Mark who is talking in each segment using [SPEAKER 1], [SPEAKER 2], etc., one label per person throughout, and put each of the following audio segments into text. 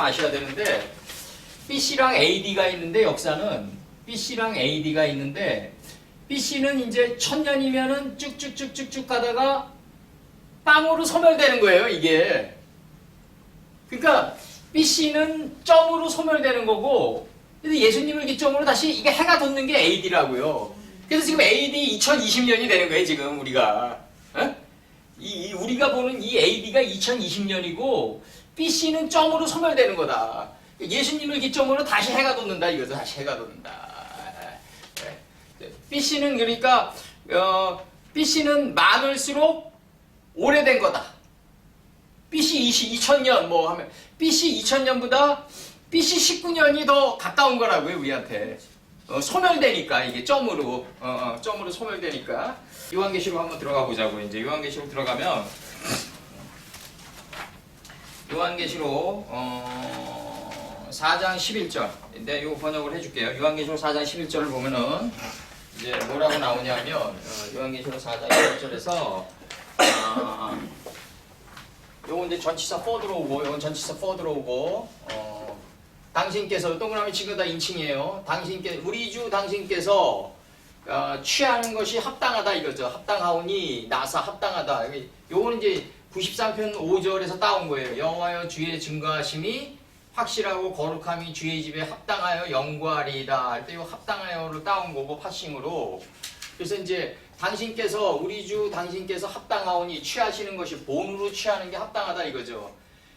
[SPEAKER 1] 아셔야 되는데 BC랑 AD가 있는데 역사는 BC랑 AD가 있는데 BC는 이제 1000년이면은 쭉쭉쭉쭉쭉 가다가 빵으로 소멸되는 거예요, 이게. 그러니까 BC는 점으로 소멸되는 거고 근데 예수님을 기점으로 다시 이게 해가 돋는 게 AD라고요. 그래서 지금 AD 2020년이 되는 거예요, 지금 우리가. 어? 우리가 보는 이 AD가 2020년이고 BC는 점으로 소멸되는 거다. 예수님을 기점으로 다시 해가 돋는다 이거죠. 다시 해가 돋는다. BC는 그러니까 BC는 많을수록 오래된 거다. BC 2000년 뭐 하면 BC 2000년보다 BC 19년이 더 가까운 거라고요, 우리한테. 소멸되니까 이게 점으로 소멸되니까. 요한계시록 한번 들어가 보자고. 이제 요한계시록 들어가면 요한계시록 4장 11절. 근데 요거 번역을 해줄게요. 요한계시록 4장 11절을 보면은 이제 뭐라고 나오냐면 요한계시록 4장 11절에서 요거 이제 전치사 for 들어오고 요건 전치사 for 들어오고 당신께서 동그라미 치고 다 인칭이에요. 우리 주 당신께서 취하는 것이 합당하다 이거죠. 합당하오니 나사 합당하다. 요거는 이제 93편 5절에서 따온 거예요. 여호와여 주의 증거하심이 확실하고 거룩함이 주의 집에 합당하여 영구하리이다 할 때 요 합당하여를 따온 거고 파싱으로. 그래서 이제 당신께서 우리 주 당신께서 합당하오니 취하시는 것이 본으로 취하는 게 합당하다 이거죠.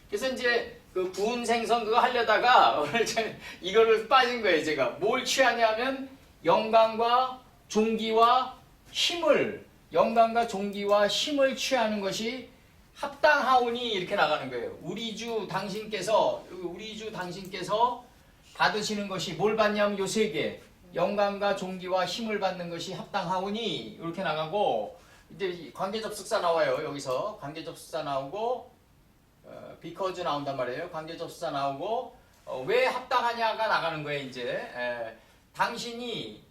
[SPEAKER 1] 그래서 이제 그 구운 생선 그거 하려다가 오늘 이거를 빠진 거예요. 제가 뭘 취하냐면 영광과 존귀와 힘을 취하는 것이 합당하오니 이렇게 나가는 거예요. 우리 주 당신께서 받으시는 것이 뭘 받냐면 요 세 개. 영광과 존귀와 힘을 받는 것이 합당하오니 이렇게 나가고 이제 관계접속사 나와요. 여기서 관계접속사 나오고 because 나온단 말이에요. 관계접속사 나오고 왜 합당하냐가 나가는 거예요. 이제 당신이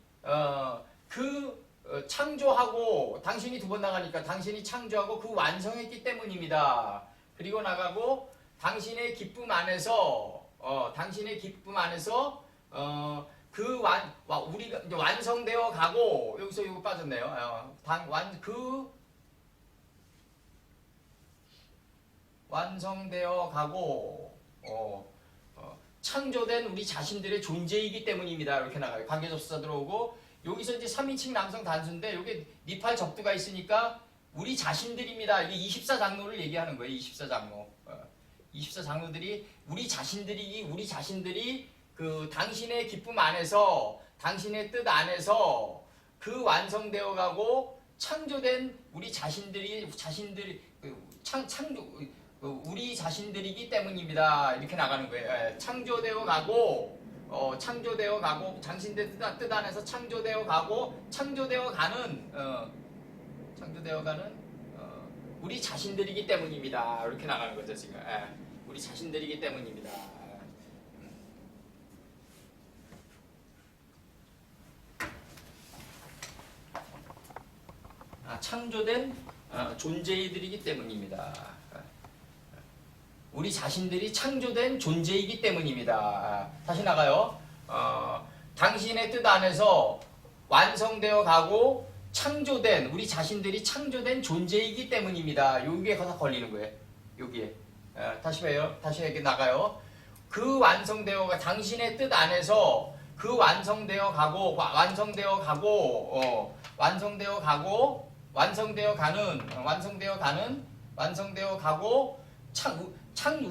[SPEAKER 1] 창조하고 당신이 두 번 나가니까 당신이 창조하고 그 완성했기 때문입니다. 그리고 나가고 당신의 기쁨 안에서 우리가 이제 완성되어 가고 여기서 이거 빠졌네요. 완성되어 가고 창조된 우리 자신들의 존재이기 때문입니다. 이렇게 나가요. 관계접속사 들어오고 여기서 이제 3인칭 남성 단수인데 여기 니팔 접두가 있으니까 우리 자신들입니다. 이게 24장로를 얘기하는 거예요. 24장로. 24장로들이 우리 자신들이 그 당신의 기쁨 안에서 당신의 뜻 안에서 그 완성되어 가고 창조된 우리 우리 자신들이기 때문입니다. 이렇게 나가는 거예요. 창조되어 가고 당신들 뜻 안에서 창조되어 가고 창조되어 가는 우리 자신들이기 때문입니다. 이렇게 나가는 거죠 지금. 우리 자신들이기 때문입니다. 창조된 존재이들이기 때문입니다. 우리 자신들이 창조된 존재이기 때문입니다. 다시 나가요. 당신의 뜻 안에서 완성되어 가고 우리 자신들이 창조된 존재이기 때문입니다. 여기에 다 걸리는 거예요. 여기에. 다시 해요. 다시 이렇게 나가요. 당신의 뜻 안에서 완성되어 가고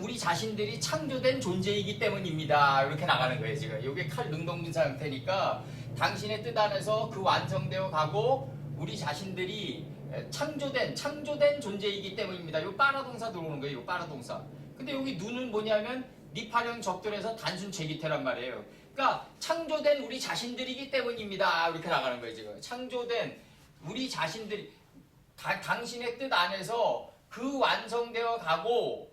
[SPEAKER 1] 우리 자신들이 창조된 존재이기 때문입니다. 이렇게 나가는 거예요, 지금. 이게 칼 능동분사 형태니까 당신의 뜻 안에서 완성되어 가고 우리 자신들이 창조된 존재이기 때문입니다. 요 빠라동사 들어오는 거예요, 요 빠라동사. 근데 여기 눈은 뭐냐면 니팔형 접들에서 단순 제기태란 말이에요. 그러니까 창조된 우리 자신들이기 때문입니다. 이렇게 나가는 거예요, 지금. 창조된 우리 자신들이 당신의 뜻 안에서 완성되어 가고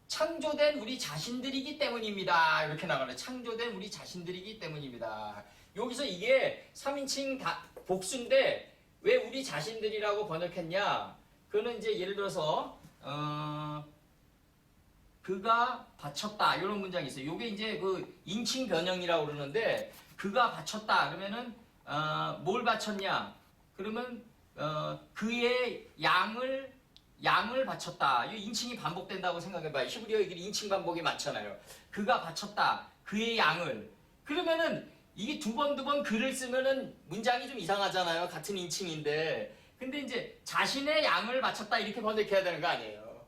[SPEAKER 1] 창조된 우리 자신들이기 때문입니다. 이렇게 나가는 창조된 우리 자신들이기 때문입니다. 여기서 이게 3인칭 복수인데 왜 우리 자신들이라고 번역했냐? 그거는 이제 예를 들어서 그가 바쳤다 이런 문장이 있어요. 요게 이제 그 인칭 변형이라고 그러는데 그가 바쳤다 그러면은 뭘 바쳤냐? 그러면 그의 양을 바쳤다. 이 인칭이 반복된다고 생각해봐요. 히브리어끼리 인칭 반복이 많잖아요. 그가 바쳤다. 그의 양을. 그러면은 이게 두 번 그를 쓰면은 문장이 좀 이상하잖아요. 같은 인칭인데. 근데 이제 자신의 양을 바쳤다 이렇게 번역해야 되는 거 아니에요.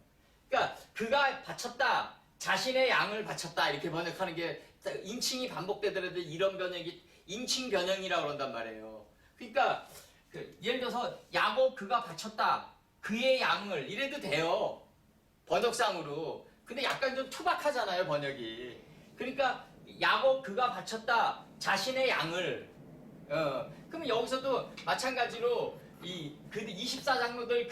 [SPEAKER 1] 그러니까 그가 바쳤다. 자신의 양을 바쳤다 이렇게 번역하는 게 인칭이 반복되더라도 이런 변형이 인칭 변형이라고 그런단 말이에요. 그러니까 예를 들어서 야곱 그가 바쳤다. 그의 양을 이래도 돼요. 번역상으로. 근데 약간 좀 투박하잖아요, 번역이. 그러니까 야곱 그가 바쳤다. 자신의 양을. 그러면 여기서도 마찬가지로 이 24장로들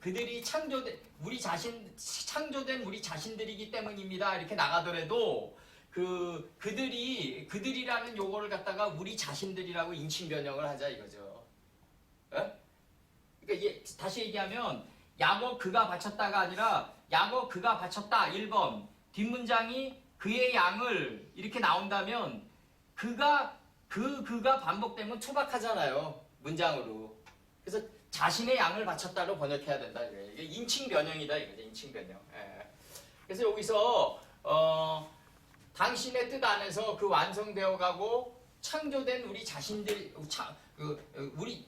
[SPEAKER 1] 그들이 창조된 우리 자신들이기 때문입니다. 이렇게 나가더라도 그들이라는 용어를 갖다가 우리 자신들이라고 인칭 변형을 하자 이거죠. 그러니까 다시 얘기하면 야곱 그가 바쳤다가 아니라 야곱 그가 바쳤다 1번 뒷문장이 그의 양을 이렇게 나온다면 그가 반복되면 투박하잖아요. 문장으로. 그래서 자신의 양을 바쳤다로 번역해야 된다. 이게 인칭 변형이다 이거죠. 인칭 변형. 예. 그래서 여기서 당신의 뜻 안에서 그 완성되어 가고 창조된 우리 자신들 우리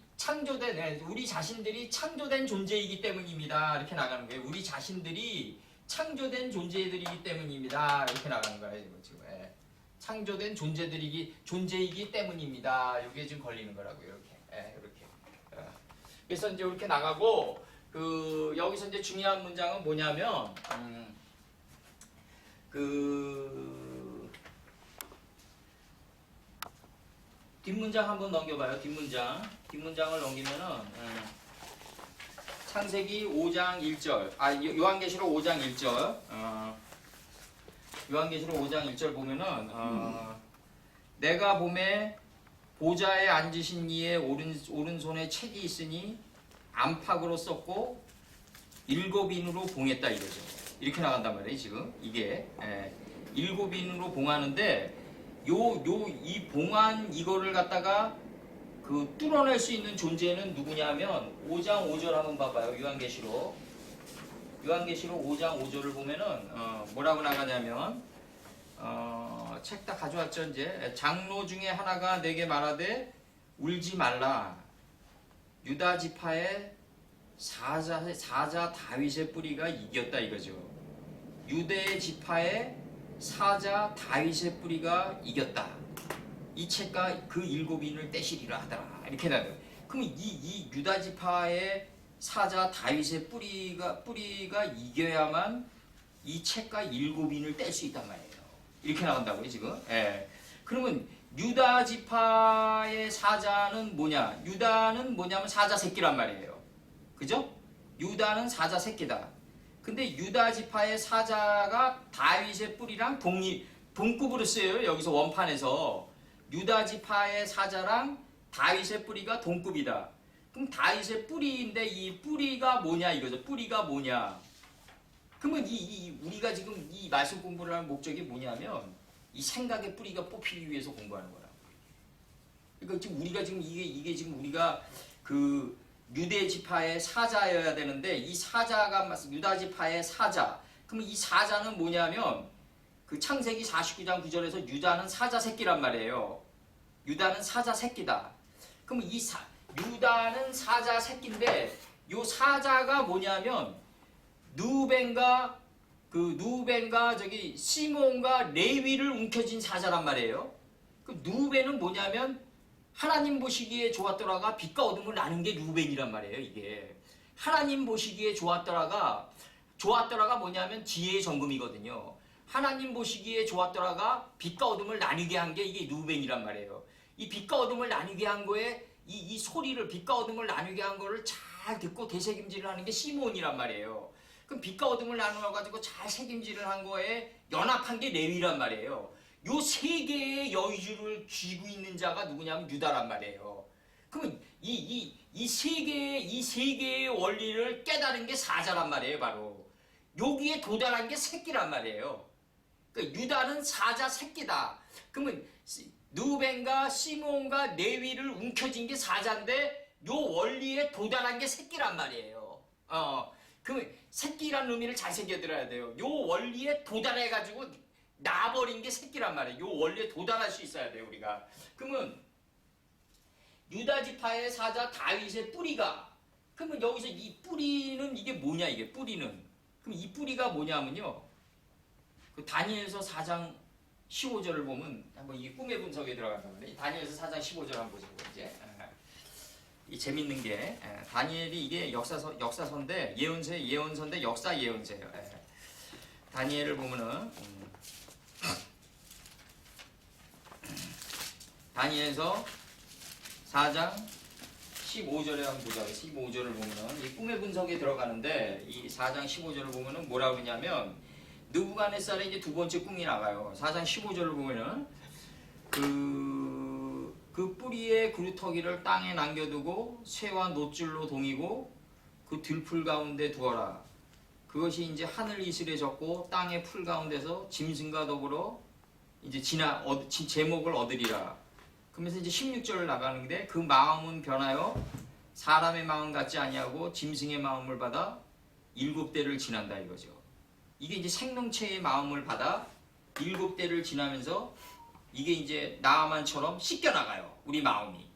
[SPEAKER 1] 자신들이 창조된 존재이기 때문입니다. 이렇게 나가는 거예요. 우리 자신들이 창조된 존재들이기 때문입니다. 이렇게 나가는 거예요. 지금. 예. 창조된 존재이기 때문입니다. 이게 지금 걸리는 거라고요. 이렇게. 예, 이렇게. 그래서 이제 이렇게 나가고 여기서 이제 중요한 문장은 뭐냐면 뒷문장 한번 넘겨봐요. 뒷문장을 넘기면은 창세기 5장 1절 요한계시록 5장 1절 요한계시록 5장 1절 보면은 내가 봄에 보좌에 앉으신 이의 오른손에 책이 있으니 안팎으로 썼고 7인으로 봉했다 이거죠. 이렇게 나간단 말이에요. 지금 이게 7인으로 봉하는데 이 봉한 이거를 갖다가 뚫어낼 수 있는 존재는 누구냐면 5장 5절 한번 봐봐요. 요한계시록 5장 5절을 보면은 뭐라고 나가냐면 책 다 가져왔죠. 이제 장로 중에 하나가 내게 말하되 울지 말라. 유다 지파의 사자 다윗의 뿌리가 이겼다 이거죠. 유대 지파의 사자 다윗의 뿌리가 이겼다. 이 책과 그 7인을 떼시리라 하더라. 이렇게 나와요. 그럼 이 유다 지파의 사자 다윗의 뿌리가 이겨야만 이 책과 7인을 뗄 수 있단 말이에요. 이렇게 나간다고요, 지금. 예. 그러면 유다 지파의 사자는 뭐냐? 유다는 뭐냐면 사자 새끼란 말이에요. 그죠? 유다는 사자 새끼다. 근데 유다 지파의 사자가 다윗의 뿌리랑 동급으로 쓰여요. 여기서 원판에서 유다 지파의 사자랑 다윗의 뿌리가 동급이다. 그럼 다윗의 뿌리인데 이 뿌리가 뭐냐 이거죠. 뿌리가 뭐냐? 그러면 우리가 지금 이 말씀 공부를 하는 목적이 뭐냐면 이 생각의 뿌리가 뽑히기 위해서 공부하는 거라. 그러니까 지금 우리가 지금 이게 지금 우리가 유대 지파의 사자여야 되는데 이 사자가 유다 지파의 사자. 그러면 이 사자는 뭐냐면 창세기 49장 9절에서 유다는 사자 새끼란 말이에요. 유다는 사자 새끼다. 그럼 유다는 사자 새끼인데 요 사자가 뭐냐면 누벤과 저기 시몬과 레위를 움켜쥔 사자란 말이에요. 누벤은 뭐냐면 하나님 보시기에 좋았더라가 빛과 어둠을 나눈 게 루벤이란 말이에요. 이게 하나님 보시기에 좋았더라가 뭐냐면 지혜의 정금이거든요. 하나님 보시기에 좋았더라가 빛과 어둠을 나뉘게 한 게 이게 루벤이란 말이에요. 이 빛과 어둠을 나뉘게 한 거에 이 소리를 빛과 어둠을 나누게 한 거를 잘 듣고 되새김질을 하는 게 시몬이란 말이에요. 그럼 빛과 어둠을 나누어가지고 잘 책임질을 한 거에 연합한 게 레위란 말이에요. 요 세 개의 여주를 쥐고 있는 자가 누구냐면 유다란 말이에요. 그러면 이 세 개의 원리를 깨달은 게 사자란 말이에요. 바로 여기에 도달한 게 새끼란 말이에요. 그러니까 유다는 사자 새끼다. 그러면 느벤과 시므온과 레위를 움켜쥔 게 사자인데 요 원리에 도달한 게 새끼란 말이에요. 그러면 새끼란 의미를 잘 새겨들어야 돼요. 요 원리에 도달해가지고 나버린 게 새끼란 말이에요. 요 원리에 도달할 수 있어야 돼요, 우리가. 그러면 유다 지파의 사자 다윗의 뿌리가, 그러면 여기서 이 뿌리는 이게 뭐냐, 이게 뿌리는. 그럼 이 뿌리가 뭐냐면요. 그 다니엘서 4장 15절을 보면 한번 이게 꿈의 분석에 들어간단 말이에요. 다니엘서 4장 15절 한번 보시고 이제 이 재밌는 게 다니엘이 이게 역사서인데 예언서인데 역사 예언서예요. 다니엘을 보면은 다니엘서 4장 15절에 한번 보자. 15절을 보면은 이 꿈의 분석에 들어가는데 이 4장 15절을 보면은 뭐라고 그러냐면 느부갓네살의 이제 두 번째 꿈이 나가요. 4장 15절을 보면은 그 뿌리의 그루터기를 땅에 남겨두고 새와 노줄로 동이고 그 들풀 가운데 두어라. 그것이 이제 하늘 이슬에 젖고 땅의 풀 가운데서 짐승과 더불어 이제 제목을 얻으리라. 그러면서 이제 16절을 나가는데 그 마음은 변하여 사람의 마음 같지 아니하고 짐승의 마음을 받아 7대를 지난다 이거죠. 이게 이제 생명체의 마음을 받아 7대를 지나면서 이게 이제 나아만처럼 씻겨나가요. 우리 마음이.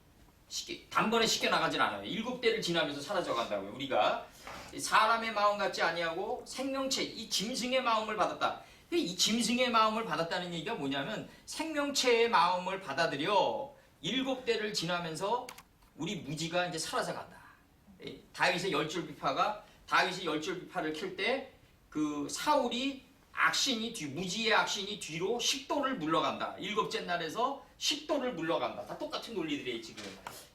[SPEAKER 1] 단번에 씻겨나가진 않아요. 7대를 지나면서 사라져간다고요. 우리가 사람의 마음 같지 아니하고 생명체, 이 짐승의 마음을 받았다. 이 짐승의 마음을 받았다는 얘기가 뭐냐면 생명체의 마음을 받아들여 7대를 지나면서 우리 무지가 이제 사라져간다. 다윗의 열줄비파가 다윗이 열줄비파를 킬 때 그 사울이 무지의 악신이 뒤로 10도를 물러간다. 7째 날에서 10도를 물러간다. 다 똑같은 논리들이에요, 지금.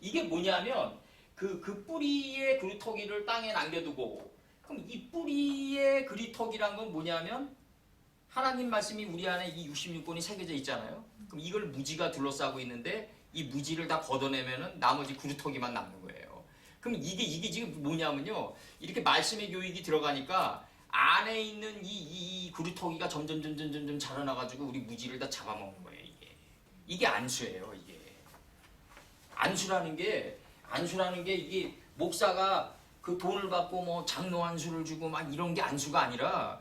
[SPEAKER 1] 이게 뭐냐면, 그 뿌리의 그루터기를 땅에 남겨두고, 그럼 이 뿌리의 그루터기란 건 뭐냐면, 하나님 말씀이 우리 안에 이 66권이 새겨져 있잖아요. 그럼 이걸 무지가 둘러싸고 있는데, 이 무지를 다 걷어내면은 나머지 그루터기만 남는 거예요. 그럼 이게 지금 뭐냐면요. 이렇게 말씀의 교육이 들어가니까, 안에 있는 이 그루터기가 점점 자라나가지고 우리 무지를 다 잡아먹는 거예요, 이게. 이게 안수예요, 이게. 안수라는 게 이게 목사가 그 돈을 받고 뭐 장로 안수를 주고 막 이런 게 안수가 아니라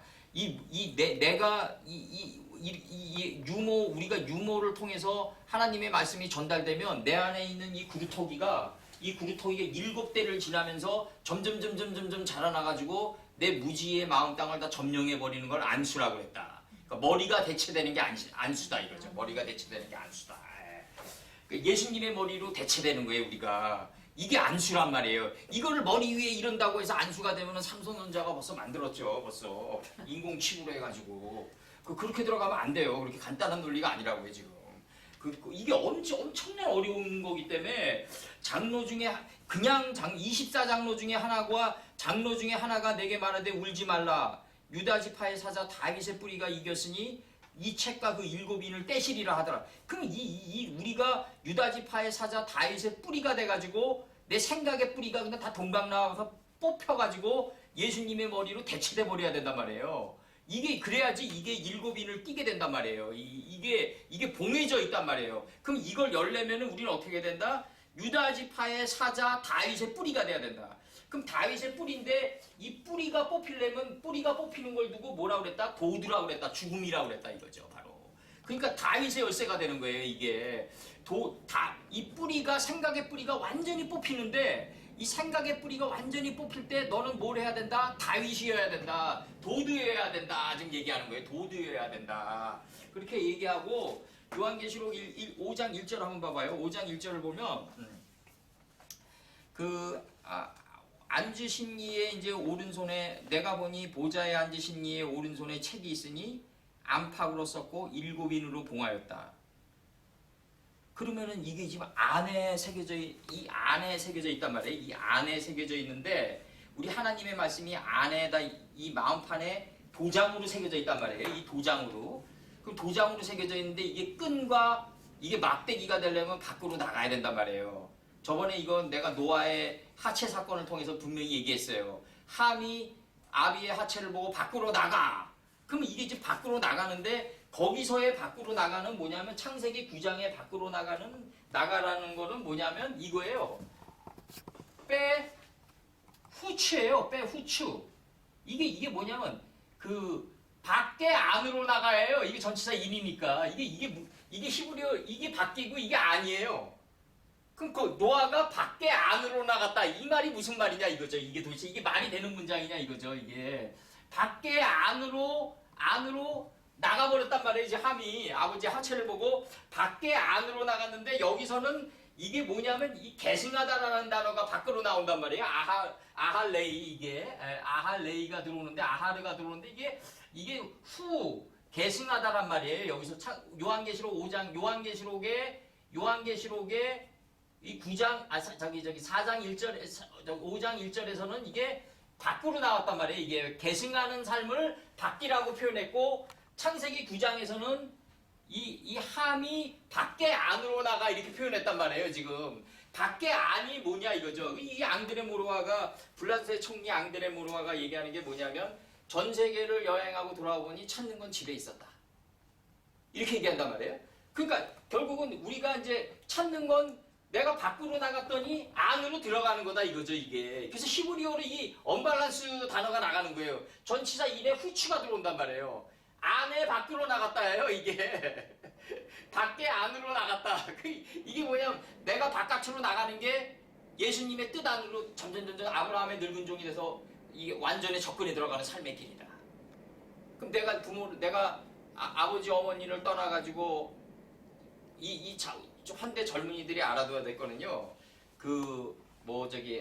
[SPEAKER 1] 우리가 유모를 통해서 하나님의 말씀이 전달되면 내 안에 있는 이 그루터기가 7대를 지나면서 점점 자라나가지고 내 무지의 마음 땅을 다 점령해버리는 걸 안수라고 했다. 그러니까 머리가 대체되는 게 안수다 이거죠. 머리가 대체되는 게 안수다. 예수님의 머리로 대체되는 거예요, 우리가. 이게 안수란 말이에요. 이거를 머리 위에 이런다고 해서 안수가 되면은 삼성전자가 벌써 만들었죠. 벌써. 인공칩으로 해가지고. 그렇게 들어가면 안 돼요. 그렇게 간단한 논리가 아니라고요, 지금. 이게 엄청난 어려운 거기 때문에 장로 중에 그냥 24장로 중에 하나가 장로 중에 하나가 내게 말하되 울지 말라. 유다 지파의 사자 다윗의 뿌리가 이겼으니 이 책과 그 7인을 떼시리라 하더라. 그럼 우리가 유다 지파의 사자 다윗의 뿌리가 돼가지고 내 생각의 뿌리가 그냥 다 동강 나와서 뽑혀가지고 예수님의 머리로 대체돼 버려야 된단 말이에요. 그래야지 이게 7인을 띠게 된단 말이에요. 이게 봉해져 있단 말이에요. 그럼 이걸 열려면은 우리는 어떻게 된다? 유다 지파의 사자 다윗의 뿌리가 돼야 된다. 그럼 다윗의 뿌리인데 이 뿌리가 뽑히려면 뿌리가 뽑히는 걸 두고 뭐라고 그랬다? 도두라고 그랬다. 죽음이라고 그랬다 이거죠, 바로. 그러니까 다윗의 열쇠가 되는 거예요, 이게. 이 뿌리가, 생각의 뿌리가 완전히 뽑히는데 이 생각의 뿌리가 완전히 뽑힐 때 너는 뭘 해야 된다? 다윗이어야 된다. 도두여야 된다. 지금 얘기하는 거예요. 도두여야 된다. 그렇게 얘기하고 요한계시록 5장 1절 한번 봐봐요. 5장 1절을 보면 앉으신 이의 이제 오른손에 내가 보니 보좌에 앉으신 이의 오른손에 책이 있으니 안팎으로 썼고 7인으로 봉하였다. 그러면은 이게 지금 안에 새겨져 있단 말이에요. 이 안에 새겨져 있는데 우리 하나님의 말씀이 안에다 이 마음판에 도장으로 새겨져 있단 말이에요. 이 도장으로. 그럼 도장으로 새겨져 있는데 이게 끈과 이게 막대기가 되려면 밖으로 나가야 된단 말이에요. 저번에 이건 내가 노아의 하체 사건을 통해서 분명히 얘기했어요. 함이 아비의 하체를 보고 밖으로 나가. 그러면 이게 이제 밖으로 나가는데 거기서의 밖으로 나가는 뭐냐면 창세기 9장의 밖으로 나가라는 거는 뭐냐면 이거예요. 빼 후추예요. 빼 후추. 이게 뭐냐면 그 밖에 안으로 나가예요. 이게 전치사 인이니까 이게 히브리어 이게 바뀌고 이게 아니에요. 그럼 그 노아가 밖에 안으로 나갔다 이 말이 무슨 말이냐 이거죠. 이게 도대체 이게 말이 되는 문장이냐 이거죠. 이게 밖에 안으로 나가버렸단 말이에요. 이제 함이 아버지 하체를 보고 밖에 안으로 나갔는데 여기서는 이게 뭐냐면 이 계승하다라는 단어가 밖으로 나온단 말이에요. 아할레이 이게 아할레이가 들어오는데 아하르가 들어오는데 이게 후 계승하다란 말이에요. 여기서 요한계시록 5장 요한계시록의 이 9장 4장 1절 5장 1절에서는 이게 밖으로 나왔단 말이에요. 이게 계승하는 삶을 밖이라고 표현했고 창세기 9장에서는 이 함이 밖에 안으로 나가 이렇게 표현했단 말이에요. 지금 밖에 안이 뭐냐 이거죠. 이 앙드레 모로아가 불란스의 총리 앙드레 모로아가 얘기하는 게 뭐냐면 전 세계를 여행하고 돌아오니 찾는 건 집에 있었다. 이렇게 얘기한단 말이에요. 그러니까 결국은 우리가 이제 찾는 건 내가 밖으로 나갔더니 안으로 들어가는 거다 이거죠 이게. 그래서 히브리어로 이 언밸런스 단어가 나가는 거예요. 전치사 인에 후추가 들어온단 말이에요. 안에 밖으로 나갔다예요 이게. 밖에 안으로 나갔다. 이게 뭐냐면 내가 바깥으로 나가는 게 예수님의 뜻 안으로 점점 아브라함의 늙은 종이 돼서 이게 완전히 접근에 들어가는 삶의 길이다. 그럼 내가 아버지 어머니를 떠나가지고 현대 젊은이들이 알아둬야 될 거는요.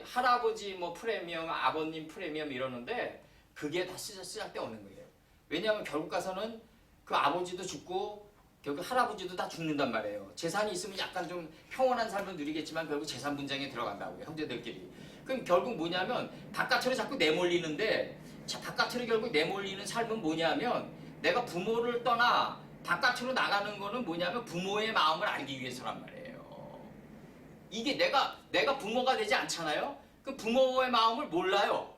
[SPEAKER 1] 할아버지 프리미엄, 아버님 프리미엄 이러는데 그게 다 쓰잘데 없는 거예요. 왜냐하면 결국 가서는 그 아버지도 죽고 결국 할아버지도 다 죽는단 말이에요. 재산이 있으면 약간 좀 평온한 삶을 누리겠지만 결국 재산 분쟁에 들어간다고요. 형제들끼리. 그럼 결국 뭐냐면 바깥으로 자꾸 내몰리는데 바깥으로 결국 내몰리는 삶은 뭐냐면 내가 부모를 떠나 바깥으로 나가는 거는 뭐냐면 부모의 마음을 알기 위해서란 말이에요. 이게 내가 부모가 되지 않잖아요. 그 부모의 마음을 몰라요.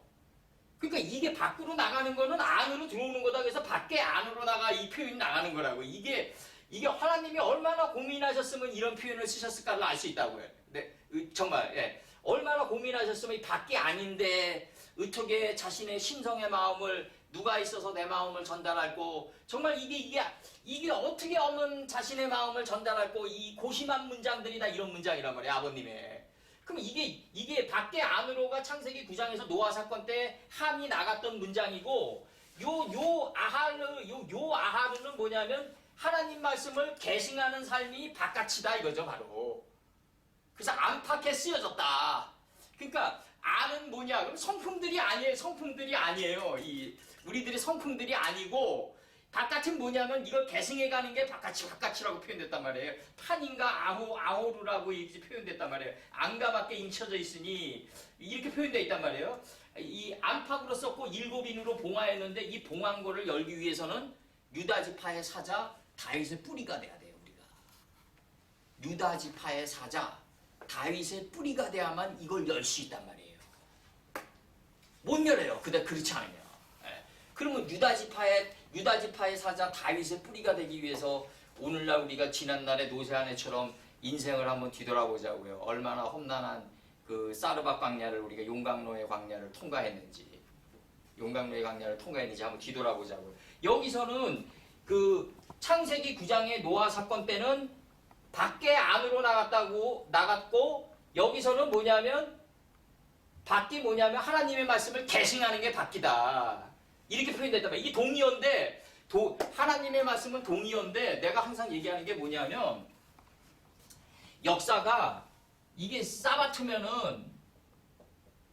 [SPEAKER 1] 그러니까 이게 밖으로 나가는 거는 안으로 들어오는 거다. 그래서 밖에 안으로 나가 이 표현이 나가는 거라고. 이게 하나님이 얼마나 고민하셨으면 이런 표현을 쓰셨을까를 알 수 있다고요. 네, 정말 예. 얼마나 고민하셨으면 이 밖이 아닌데 어떻게 자신의 심성의 마음을 누가 있어서 내 마음을 전달할고 정말 이게 어떻게 없는 자신의 마음을 전달할고 이 고심한 문장들이 다 이런 문장이란 말이에요. 아버님의. 그럼 이게 밖에 안으로가 창세기 9장에서 노아 사건 때 함이 나갔던 문장이고 요 아하르는 뭐냐면 하나님 말씀을 계승하는 삶이 바깥이다 이거죠 바로. 그래서 안팎에 쓰여졌다. 그러니까 안은 뭐냐? 그럼 성품들이 아니에요. 우리들의 성품들이 아니고 바깥은 뭐냐면 이걸 계승해가는 게 바깥이라고 표현됐단 말이에요. 판인가 아호루라고 이렇게 표현됐단 말이에요. 안과 밖에 인쳐져 있으니 이렇게 표현되어 있단 말이에요. 이 안팎으로 썼고 일곱인으로 봉하였는데 이 봉한 거를 열기 위해서는 유다 지파의 사자 다윗의 뿌리가 돼야 돼요. 우리가 유다 지파의 사자 다윗의 뿌리가 돼야만 이걸 열 수 있단 말이에요. 못 열어요. 그렇지 않으면. 예. 그러면 유다 지파의 사자 다윗의 뿌리가 되기 위해서 오늘날 우리가 지난날의 노새아내처럼 인생을 한번 뒤돌아보자고요. 얼마나 험난한 그 사르밧 광야를 우리가 용광로의 광야를 통과했는지 한번 뒤돌아보자고요. 여기서는 그 창세기 9장의 노아 사건 때는 밖에 안으로 나갔고 여기서는 뭐냐면 밖이 뭐냐면 하나님의 말씀을 계승하는 게 밖이다. 이렇게 표현됐단 말이에요. 이게 동의어인데 하나님의 말씀은 동의어인데 내가 항상 얘기하는 게 뭐냐면 역사가 이게 사바트면은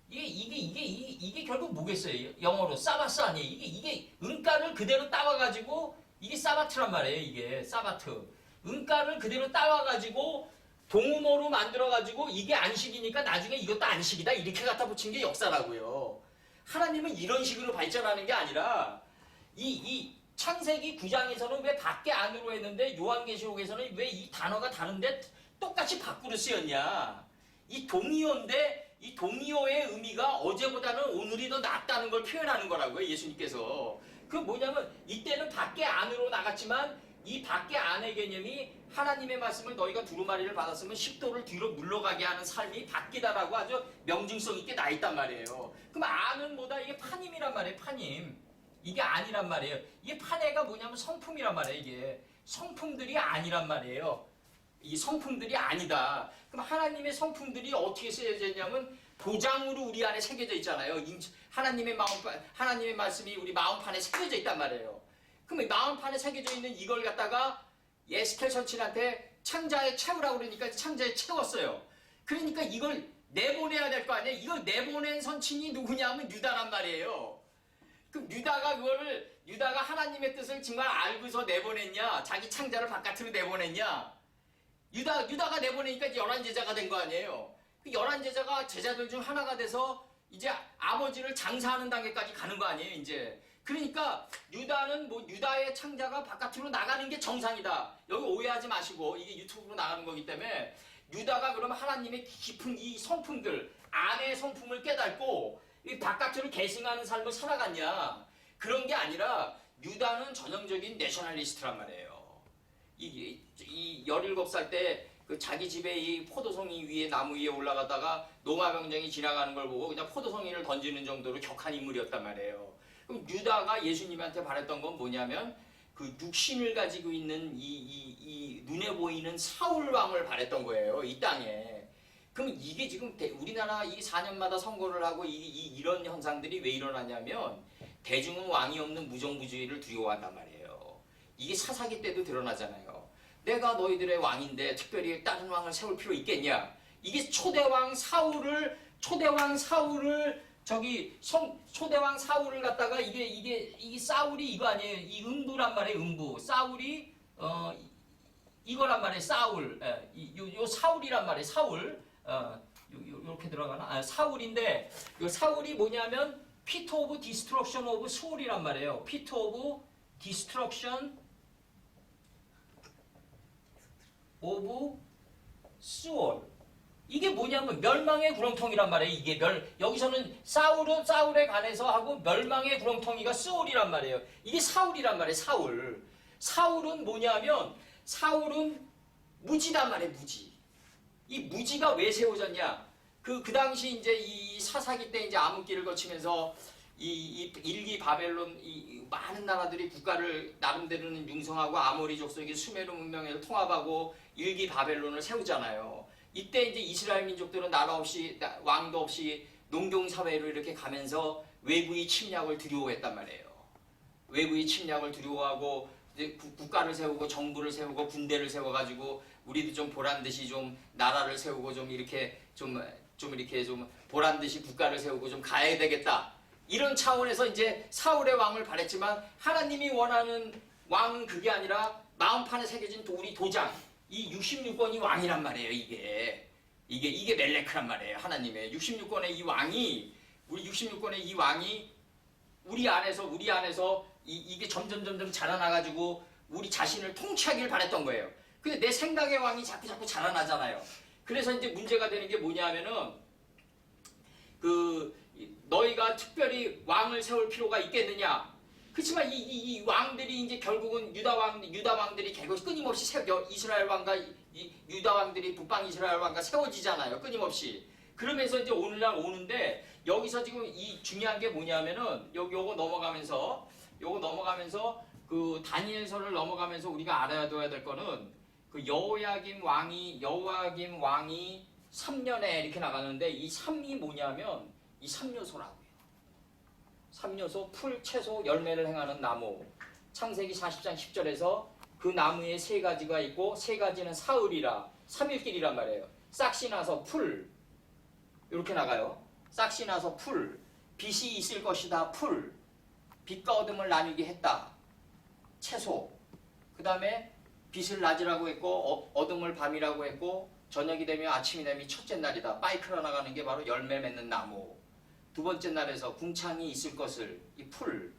[SPEAKER 1] 이게 결국 뭐겠어요? 영어로 사바스 아니에요? 이게 은가를 그대로 따와가지고 이게 사바트란 말이에요. 이게 사바트. 은가를 그대로 따와가지고 동음어로 만들어가지고 이게 안식이니까 나중에 이것도 안식이다 이렇게 갖다 붙인 게 역사라고요. 하나님은 이런 식으로 발전하는 게 아니라 이 창세기 9장에서는 왜 밖에 안으로 했는데 요한계시록에서는 왜 이 단어가 다른데 똑같이 밖으로 쓰였냐. 이 동의어인데 이 동의어의 의미가 어제보다는 오늘이 더 낫다는 걸 표현하는 거라고요. 예수님께서. 그 뭐냐면 이때는 밖에 안으로 나갔지만 이 밖에 안의 개념이 하나님의 말씀을 너희가 두루마리를 받았으면 10도를 뒤로 물러가게 하는 삶이 바뀌다라고 아주 명징성 있게 나 있단 말이에요. 그럼 안은 뭐다? 이게 파님이란 말이에요. 파님. 이게 아니란 말이에요. 이게 파네가 뭐냐면 성품이란 말이에요. 이게 성품들이 아니란 말이에요. 이 성품들이 아니다. 그럼 하나님의 성품들이 어떻게 쓰여져 있냐면 도장으로 우리 안에 새겨져 있잖아요. 하나님의 하나님의 말씀이 우리 마음판에 새겨져 있단 말이에요. 그럼 마음판에 새겨져 있는 이걸 갖다가 에스겔 선친한테 창자에 채우라고 그러니까 창자에 채웠어요. 그러니까 이걸 내보내야 될 거 아니에요. 이걸 내보낸 선친이 누구냐면 유다란 말이에요. 그럼 유다가 하나님의 뜻을 정말 알고서 내보냈냐? 자기 창자를 바깥으로 내보냈냐? 유다가 내보내니까 이제 11제자가 된 거 아니에요. 그 11제자가 제자들 중 하나가 돼서 이제 아버지를 장사하는 단계까지 가는 거 아니에요, 이제. 그러니까 유다의 창자가 바깥으로 나가는 게 정상이다. 여기 오해하지 마시고 이게 유튜브로 나가는 거기 때문에 유다가 그러면 하나님의 깊은 이 성품들, 안의 성품을 깨닫고 이 바깥으로 계승하는 삶을 살아갔냐? 그런 게 아니라 유다는 전형적인 내셔널리스트란 말이에요. 이 17살 때 그 자기 집에 이 포도송이 위에 나무 위에 올라갔다가 노마병정이 지나가는 걸 보고 그냥 포도송이를 던지는 정도로 격한 인물이었단 말이에요. 그럼 유다가 예수님한테 바랬던 건 뭐냐면 그 육신을 가지고 있는 이 눈에 보이는 사울 왕을 바랬던 거예요. 이 땅에. 그럼 이게 지금 우리나라 이 4년마다 선거를 하고 이런 현상들이 왜 일어나냐면 대중은 왕이 없는 무정부주의를 두려워한단 말이에요. 이게 사사기 때도 드러나잖아요. 내가 너희들의 왕인데 특별히 다른 왕을 세울 필요 있겠냐? 이게 초대왕 사울을 초대왕 사울을 갖다가 이게 사울이 이거 아니에요. 이 음부란 말이에요. 음부. 사울이 이거란 말이에요. 사울. 요 사울이란 말이에요. 사울. 요렇게 들어가나? 사울인데 요 사울이 뭐냐면 피트 오브 디스트럭션 오브 수올이란 말이에요. 피트 오브 디스트럭션 오브 수올. 이게 뭐냐면 멸망의 구렁텅이란 말이에요. 이게 여기서는 사울에 관해서 하고 멸망의 구렁텅이가 수올이란 말이에요. 이게 사울이란 말이에요. 사울은 뭐냐면 사울은 무지단 말이에요. 무지. 이 무지가 왜 세워졌냐? 그 당시 이제 이 사사기 때 이제 암흑기를 거치면서 이 일기 바벨론 이 많은 나라들이 국가를 나름대로는 융성하고 아모리 족속이 수메르 문명을 통합하고 일기 바벨론을 세우잖아요. 이때 이제 이스라엘 민족들은 나라 없이 왕도 없이 농경 사회로 이렇게 가면서 외부의 침략을 두려워했단 말이에요. 외부의 침략을 두려워하고 이제 국가를 세우고 정부를 세우고 군대를 세워가지고 우리도 좀 보란 듯이 좀 나라를 세우고 좀 이렇게 좀 보란 듯이 국가를 세우고 좀 가야 되겠다. 이런 차원에서 이제 사울의 왕을 바랬지만 하나님이 원하는 왕은 그게 아니라 마음판에 새겨진 우리 도장 이 66권이 왕이란 말이에요. 이게 멜레크란 말이에요. 하나님의 66권의 이 왕이 우리 66권의 이 왕이 우리 안에서 이게 점점 자라나가지고 우리 자신을 통치하기를 바랬던 거예요. 근데 내 생각의 왕이 자꾸 자라나잖아요. 그래서 이제 문제가 되는 게 뭐냐면은 너희가 특별히 왕을 세울 필요가 있겠느냐? 그렇지만 이 왕들이 이제 결국은 유다 왕들이 계속 끊임없이 이스라엘 왕과 유다 왕들이 북방 이스라엘 왕과 세워지잖아요. 끊임없이. 그러면서 이제 오늘날 오는데 여기서 지금 이 중요한 게 뭐냐면은 요거 넘어가면서 그 다니엘서를 넘어가면서 우리가 알아둬야 될 거는 그 여호야김 왕이 3년에 이렇게 나가는데 이 3이 뭐냐면 이 3요소라고요. 3요소 풀, 채소, 열매를 행하는 나무. 창세기 40장 10절에서 그 나무에 세 가지가 있고 세 가지는 사흘이라 3일길이란 말이에요. 싹시 나서 풀 이렇게 나가요. 싹시 나서 풀. 빛이 있을 것이다. 풀. 빛과 어둠을 나누게 했다. 채소. 그 다음에 빛을 낮이라고 했고 어둠을 밤이라고 했고 저녁이 되면 아침이 되면 첫째 날이다. 빠이크로 나가는 게 바로 열매 맺는 나무. 두 번째 날에서 궁창이 있을 것을 이 풀.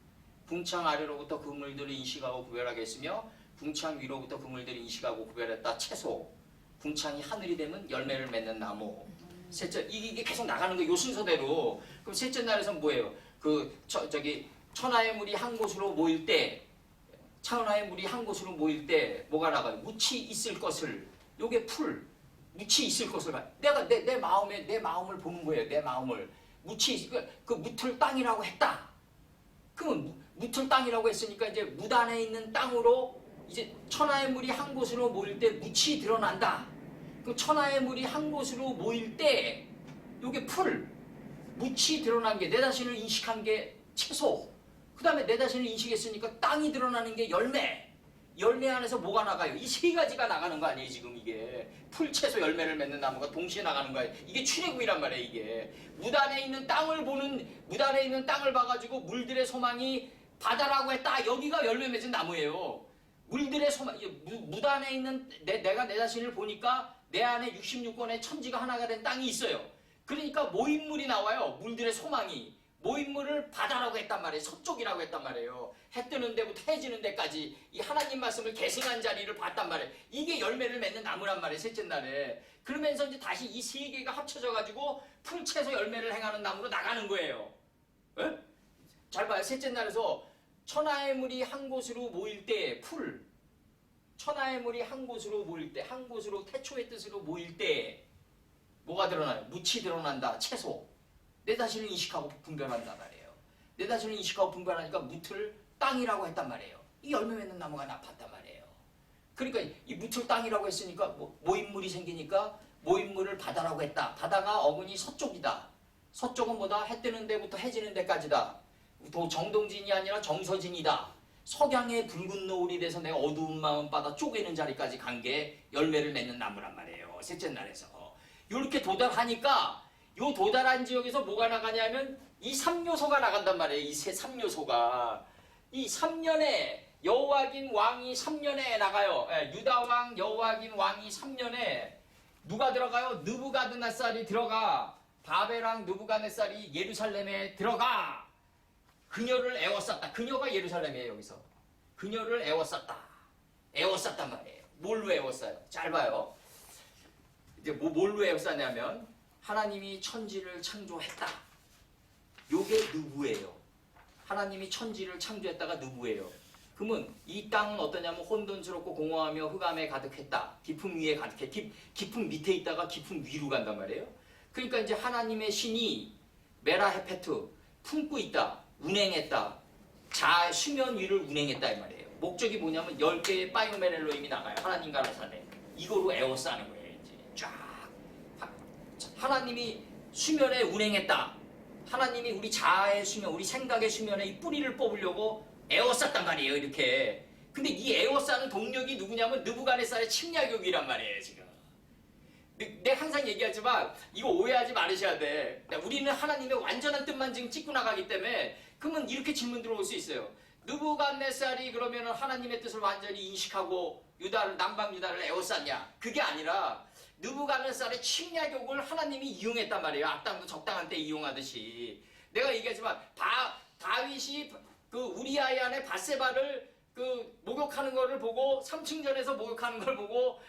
[SPEAKER 1] 궁창 아래로부터 그물들을 인식하고 구별하게 했으며 궁창 위로부터 그물들을 인식하고 구별했다. 채소. 궁창이 하늘이 되면 열매를 맺는 나무. 셋째 이게 계속 나가는 거예요. 요 순서대로. 그럼 셋째 날에서는 뭐예요? 저기 천하의 물이 한 곳으로 모일 때, 천하의 물이 한 곳으로 모일 때 뭐가 나가요? 묻히 있을 것을. 요게 풀. 묻히 있을 것을 봐. 내가 내 마음을 보는 거예요. 내 마음을. 묻히 그 묻을 땅이라고 했다. 그러면 묻을 땅이라고 했으니까 이제 묻 안에 있는 땅으로 이제 천하의 물이 한 곳으로 모일 때 묻이 드러난다. 그 천하의 물이 한 곳으로 모일 때 요게 풀. 묻이 드러난 게 내 자신을 인식한 게 채소. 그 다음에 내 자신을 인식했으니까 땅이 드러나는 게 열매. 열매 안에서 뭐가 나가요? 이 세 가지가 나가는 거 아니에요, 지금 이게. 풀, 채소, 열매를 맺는 나무가 동시에 나가는 거예요. 이게 출애굽이란 말이에요, 이게. 묻 안에 있는 땅을 봐가지고 물들의 소망이 바다라고 했다. 여기가 열매 맺은 나무예요. 물들의 소망, 묻 안에 있는 내가 내 자신을 보니까 내 안에 66권의 천지가 하나가 된 땅이 있어요. 그러니까 모인물이 나와요. 물들의 소망이. 모인물을 바다라고 했단 말이에요. 서쪽이라고 했단 말이에요. 해 뜨는 데부터 해 지는 데까지 이 하나님 말씀을 계승한 자리를 봤단 말이에요. 이게 열매를 맺는 나무란 말이에요. 셋째 날에. 그러면서 이제 다시 이 세 개가 합쳐져 가지고 풀, 채소, 열매를 행하는 나무로 나가는 거예요. 에? 잘 봐요. 셋째 날에서 천하의 물이 한 곳으로 모일 때 풀. 천하의 물이 한 곳으로 모일 때, 한 곳으로 태초의 뜻으로 모일 때 뭐가 드러나요? 묻이 드러난다. 채소. 내 자신을 인식하고 분별한단 말이에요. 내 자신을 인식하고 분별하니까 묻을 땅이라고 했단 말이에요. 이 열매 맺는 나무가 나빴단 말이에요. 그러니까 이 묻을 땅이라고 했으니까 모인물이 생기니까 모인물을 바다라고 했다. 바다가 어머니 서쪽이다. 서쪽은 뭐다? 해 뜨는 데부터 해 지는 데까지다. 또 정동진이 아니라 정서진이다. 석양의 붉은 노을이 돼서 내가 어두운 마음 바다 쪼개는 자리까지 간 게 열매를 맺는 나무란 말이에요. 셋째 날에서. 이렇게 도달하니까 요 도달한 지역에서 뭐가 나가냐면 이 3요소가 나간단 말이에요. 이 세 3요소가. 이 3년에 여호와긴 왕이 3년에 나가요. 유다왕 여호와긴 왕이 3년에 누가 들어가요? 느부갓네살이 들어가. 바벨왕 느부갓네살이 예루살렘에 들어가. 그녀를 애워쌌다. 그녀가 예루살렘이에요. 여기서. 그녀를 애워쌌다. 애워쌌단 말이에요. 뭘로 애워싸요? 잘 봐요. 이제 뭘로 애워쌌냐면 하나님이 천지를 창조했다. 요게 누구예요? 하나님이 천지를 창조했다가 누구예요? 그러면 이 땅은 어떠냐면 혼돈스럽고 공허하며 흑암에 가득했다. 깊음 위에 가득해. 깊음 밑에 있다가 깊음 위로 간단 말이에요. 그러니까 이제 하나님의 신이 메라헤페트 품고 있다. 운행했다. 수면 위를 운행했다 이 말이에요. 목적이 뭐냐면 10개의 파이오메렐로임이 나가요. 하나님과 나사네. 이거로 에워싸는 거예요. 이제 쫙. 하나님이 수면에 운행했다. 하나님이 우리 자아의 수면, 우리 생각의 수면에 이 뿌리를 뽑으려고 에워쌌단 말이에요. 이렇게. 근데 이 에워싸는 동력이 누구냐면 느부갓네살의 침략욕이란 말이에요. 지금. 내가 항상 얘기하지만 이거 오해하지 말으셔야 돼. 우리는 하나님의 완전한 뜻만 지금 찍고 나가기 때문에 그러면 이렇게 질문 들어올 수 있어요. 느부갓네살이 그러면 하나님의 뜻을 완전히 인식하고 남방 유다를 에워쌌냐? 그게 아니라 느부갓네살의 침략욕을 하나님이 이용했단 말이에요. 악당도 적당한 때 이용하듯이. 내가 얘기하지만 다윗이 그 우리아의 아내 밧세바를 목욕하는 거를 보고 3층전에서 목욕하는 걸 보고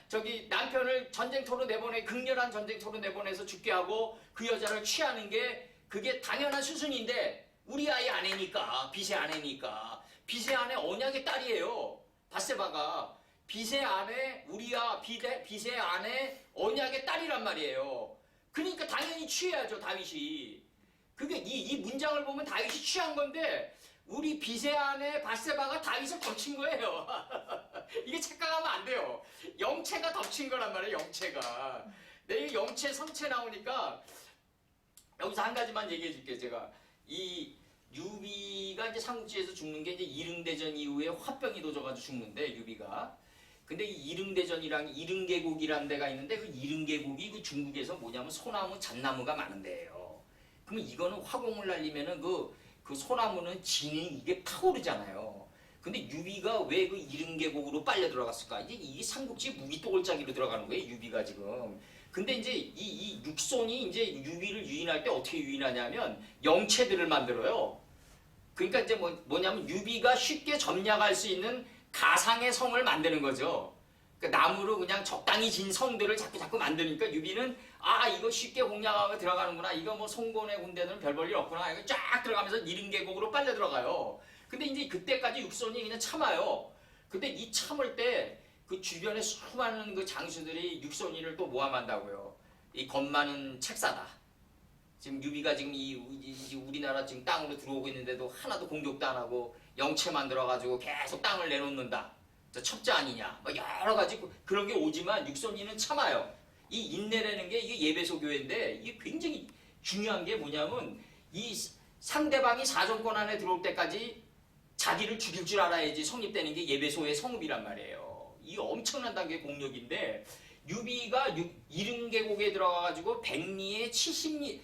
[SPEAKER 1] 저기 남편을 전쟁터로 극렬한 전쟁터로 내보내서 죽게 하고 그 여자를 취하는 게 그게 당연한 수순인데 우리 아이 아내니까 빚의 아내니까 빚의 아내 언약의 딸이에요. 밧세바가 빚의 아내 우리아 빚의 아내 언약의 딸이란 말이에요. 그러니까 당연히 취해야죠 다윗이. 그게 이 문장을 보면 다윗이 취한 건데 우리 빚의 아내 밧세바가 다윗을 덮친 거예요. 이게 착각하면 안 돼요. 영체가 덮친 거란 말이에요. 영체가. 내 영체 성체 나오니까 여기서 한 가지만 얘기해 줄게요. 제가 이 유비가 이제 삼국지에서 죽는 게 이제 이릉대전 이후에 화병이 도져가지고 죽는데 유비가. 근데 이 이릉계곡이라는 데가 있는데 그 이릉계곡이 그 중국에서 뭐냐면 소나무 잣나무가 많은 데예요. 그러면 이거는 화공을 날리면은 그 소나무는 진이 이게 타오르잖아요. 근데 유비가 왜 그 이릉계곡으로 빨려 들어갔을까? 이제 이 삼국지 무기또골짜기로 들어가는 거예요. 유비가 지금. 근데 이제 이 육손이 이제 유비를 유인할 때 어떻게 유인하냐면 영체들을 만들어요. 그러니까 이제 뭐냐면 유비가 쉽게 점령할 수 있는 가상의 성을 만드는 거죠. 그 나무로 그냥 적당히 진 성들을 자꾸 만드니까 유비는 아 이거 쉽게 공략하고 들어가는구나. 이거 뭐 송곤의 군대는 별 볼 일 없구나. 이거 쫙 들어가면서 이릉계곡으로 빨려 들어가요. 근데 이제 그때까지 육손이 그냥 참아요. 근데 이 참을 때 그 주변에 수많은 그 장수들이 육손이를 또 모함한다고요. 이 겁 많은 책사다. 지금 유비가 지금 이 우리나라 지금 땅으로 들어오고 있는데도 하나도 공격도 안 하고 영체 만들어가지고 계속 땅을 내놓는다. 저 첩자 아니냐. 뭐 여러 가지 그런 게 오지만 육손이는 참아요. 이 인내라는 게 이게 예배소 교회인데 이게 굉장히 중요한 게 뭐냐면 이 상대방이 사정권 안에 들어올 때까지 자기를 죽일 줄 알아야지 성립되는 게 예배소의 성읍이란 말이에요. 이 엄청난 단계 공력인데 유비가 이릉계곡에 들어가가지고 백리에 70리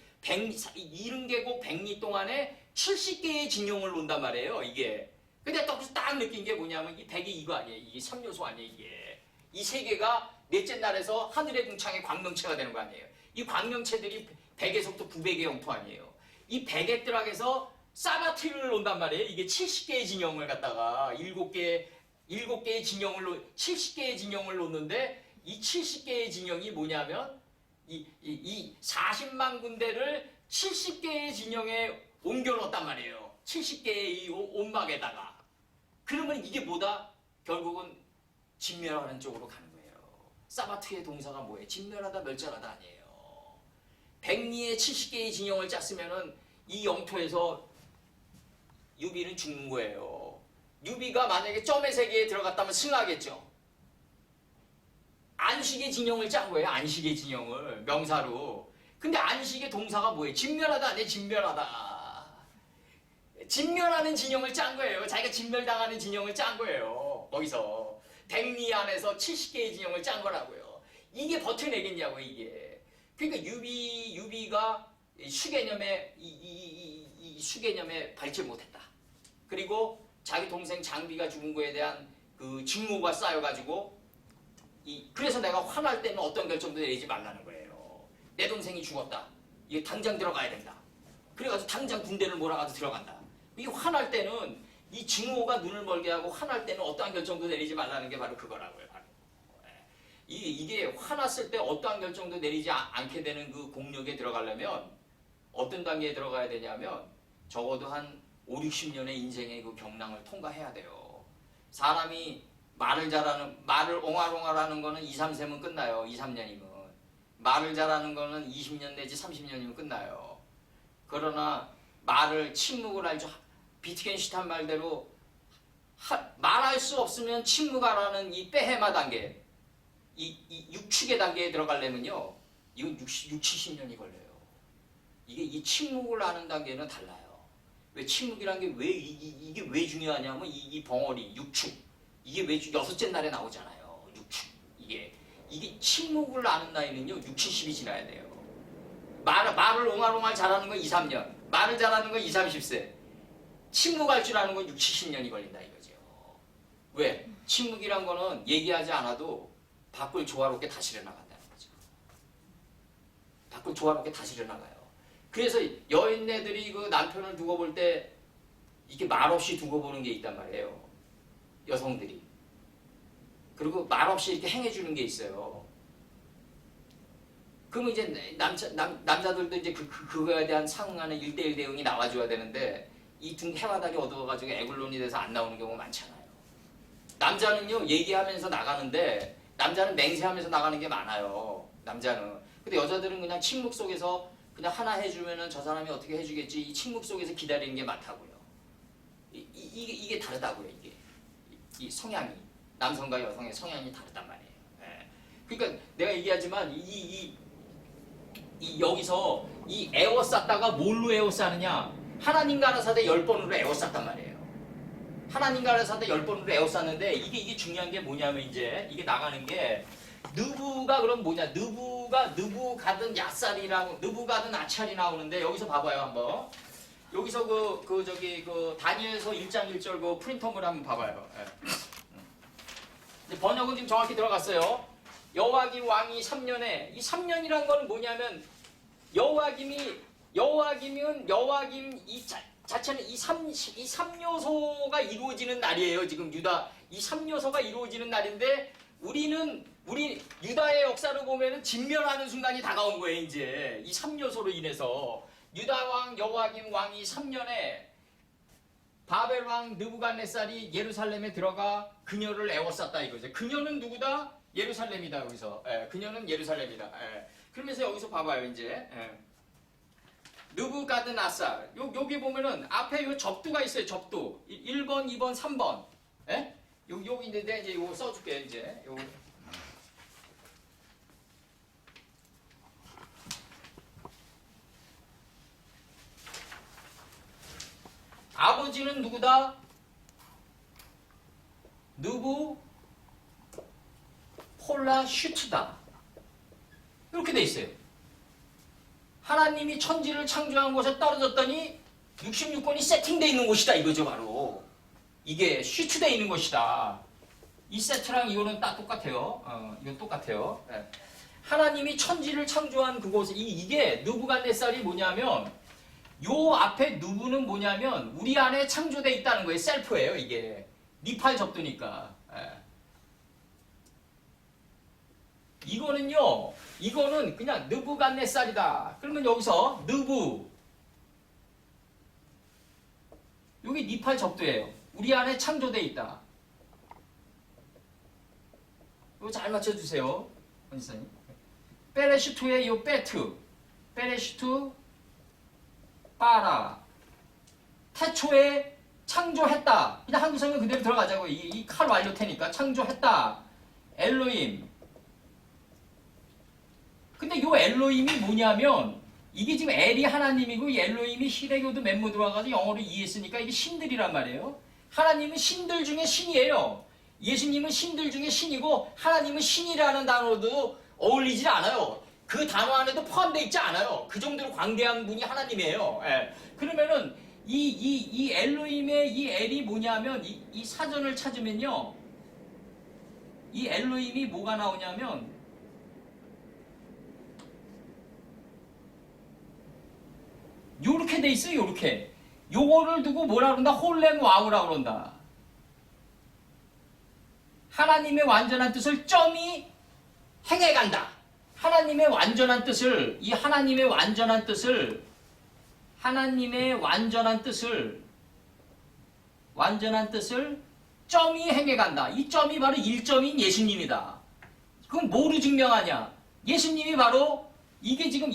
[SPEAKER 1] 이릉계곡 백리 동안에 70개의 진영을 논단 말이에요. 이게. 근데 딱 느낀 게 뭐냐면 이 백이 이거 아니에요. 이게 3요소 아니에요. 이게. 이 세 개가 넷째 날에서 하늘의 궁창의 광명체가 되는 거 아니에요. 이 광명체들이 백에서부터 900의 영토 아니에요. 이 백액들학에서 사바트를 논단 말이에요. 이게 70개의 진영을 갖다가 7개의 진영을 70개의 진영을 놓는데 이 70개의 진영이 뭐냐면 이 40만 군대를 70개의 진영에 옮겨 놓았단 말이에요. 70개의 이 온막에다가. 그러면 이게 뭐다? 결국은 진멸하는 쪽으로 가는 거예요. 사바트의 동사가 뭐예요? 진멸하다, 멸절하다 아니에요. 백리에 70개의 진영을 짰으면은 이 영토에서 유비는 죽는 거예요. 유비가 만약에 점의 세계에 들어갔다면 승하겠죠. 안식의 진영을 짠 거예요. 안식의 진영을 명사로. 근데 안식의 동사가 뭐예요? 진멸하다 아니에요. 진멸하다. 진멸하는 진영을 짠 거예요. 자기가 진멸당하는 진영을 짠 거예요. 거기서 백리 안에서 70개의 진영을 짠 거라고요. 이게 버텨내겠냐고 이게. 그러니까 유비가 수개념에 이 수개념에 밟지 못했다. 그리고 자기 동생 장비가 죽은 거에 대한 그 증오가 쌓여가지고 그래서 내가 화날 때는 어떤 결정도 내리지 말라는 거예요. 내 동생이 죽었다. 이게 당장 들어가야 된다. 그래가지고 당장 군대를 몰아가지고 들어간다. 이 화날 때는 이 증오가 눈을 멀게 하고 화날 때는 어떠한 결정도 내리지 말라는 게 바로 그거라고요. 바로. 이게 화났을 때 어떠한 결정도 내리지 않게 되는 그 공력에 들어가려면 어떤 단계에 들어가야 되냐면 적어도 한 5, 60년의 인생의 그 경랑을 통과해야 돼요. 사람이 말을 옹알옹알하는 거는 2, 3세면 끝나요. 2, 3년이면. 말을 잘하는 거는 20년 내지 30년이면 끝나요. 그러나 침묵을 알죠. 비트겐슈탄 말대로 말할 수 없으면 침묵하라는 이 빼해마 단계, 이 육축의 단계에 들어가려면요. 이건 70년이 걸려요. 이 침묵을 하는 단계는 달라요. 왜 침묵이란 게 이게 왜 중요하냐면 이 벙어리, 육축. 이게 왜 여섯째 날에 나오잖아요. 육축. 이게 침묵을 아는 나이는요. 60, 70이 지나야 돼요. 말을 옹알옹알 잘하는 건 2, 3년. 말을 잘하는 건 2, 30세. 침묵할 줄 아는 건 6, 70년이 걸린다 이거죠. 왜? 침묵이란 거는 얘기하지 않아도 밖을 조화롭게 다스려 나간다는 거죠. 밖을 조화롭게 다스려 나가요. 그래서 여인네들이 그 남편을 두고 볼 때 이렇게 말없이 두고 보는 게 있단 말이에요. 여성들이. 그리고 말없이 이렇게 행해주는 게 있어요. 그러면 이제 남자들도 이제 그거에 대한 상응하는 1대1 대응이 나와줘야 되는데 이 해바다리 얻어가지고 애굴론이 돼서 안 나오는 경우가 많잖아요. 남자는요 얘기하면서 나가는데 남자는 맹세하면서 나가는 게 많아요. 남자는. 근데 여자들은 그냥 침묵 속에서 그냥 하나 해주면은 저 사람이 어떻게 해주겠지 이 침묵 속에서 기다리는 게 많다고요. 이게 다르다고요. 이 성향이 남성과 여성의 성향이 다르단 말이에요. 예. 그러니까 내가 얘기하지만 여기서 이 에워쌌다가 뭘로 에워싸느냐 하나님과 하나사대 10번으로 에워쌌단 말이에요. 하나님과 하나사대 10번으로 에워쌌는데 이게 중요한 게 뭐냐면 이제 이게 나가는 게 느부가 그럼 뭐냐 느부가든 야살이라고 느부가든 아찰이 나오는데 여기서 봐봐요 한번. 여기서 그 다니엘서 1장 1절 그 프린터물 한번 봐봐요. 예. 번역은 지금 정확히 들어갔어요. 여호와김 왕이 3년에 이 3년이란 거는 뭐냐면 여호와김 이 자체는 이 3요소가 이루어지는 날이에요. 지금 유다 이 3요소가 이루어지는 날인데 우리 유다의 역사를 보면은 진멸하는 순간이 다가온 거예요. 이제 이 3요소로 인해서 유다 왕 여호야김 왕이 3년에 바벨 왕 느부갓네살이 예루살렘에 들어가 그녀를 애워쌌다 이거죠. 그녀는 누구다? 예루살렘이다. 여기서 그녀는 예루살렘이다. 그러면서 여기서 봐봐요. 이제 느부갓네살 여기 보면은 앞에 요 접두가 있어요. 접두 1번, 2번, 3번. 여기 있는데 이제 이거 써줄게요. 이제 요. 아버지는 누구다? 누구? 폴라 슈트다. 이렇게 돼 있어요. 하나님이 천지를 창조한 곳에 떨어졌더니 66권이 세팅되어 있는 곳이다 이거죠. 바로 이게 슈트되어 있는 곳이다. 이 세트랑 이거는 딱 똑같아요. 이건 똑같아요. 하나님이 천지를 창조한 그곳에 이게 느부갓네살이 뭐냐면 요 앞에 누구는 뭐냐면 우리 안에 창조되어 있다는 거예요. 셀프예요. 이게 니팔 접두니까. 이거는 그냥 느부갓네살이다. 그러면 여기서 느부 여기 니팔 접두예요. 우리 안에 창조되어 있다. 이거 잘 맞춰주세요. 원지사님. 베레슈트의 요 베트 베레슈트 빠라 태초에 창조했다. 그냥 한국 성경 그대로 들어가자고. 이 칼 완료태니까 창조했다. 엘로임. 근데 요 엘로임이 뭐냐면 이게 지금 엘이 하나님이고 이 엘로임이 히레교도 멤모 들어와가지고 영어로 이해했으니까 이게 신들이란 말이에요. 하나님은 신들 중에 신이에요. 예수님은 신들 중에 신이고 하나님은 신이라는 단어도 어울리질 않아요. 그 단어 안에도 포함되어 있지 않아요. 그 정도로 광대한 분이 하나님이에요. 그러면은 이 엘로임의 이 엘이 뭐냐면 이 사전을 찾으면요. 이 엘로임이 뭐가 나오냐면 요렇게 돼 있어요. 요렇게. 요거를 두고 뭐라 그런다? 홀렘 와우라 그런다. 하나님의 완전한 뜻을 점이 행해간다. 하나님의 완전한 뜻을 하나님의 완전한 뜻을 점이 행해간다. 이 점이 바로 1점인 예수님이다. 그럼 뭐로 증명하냐? 예수님이 바로 이게 지금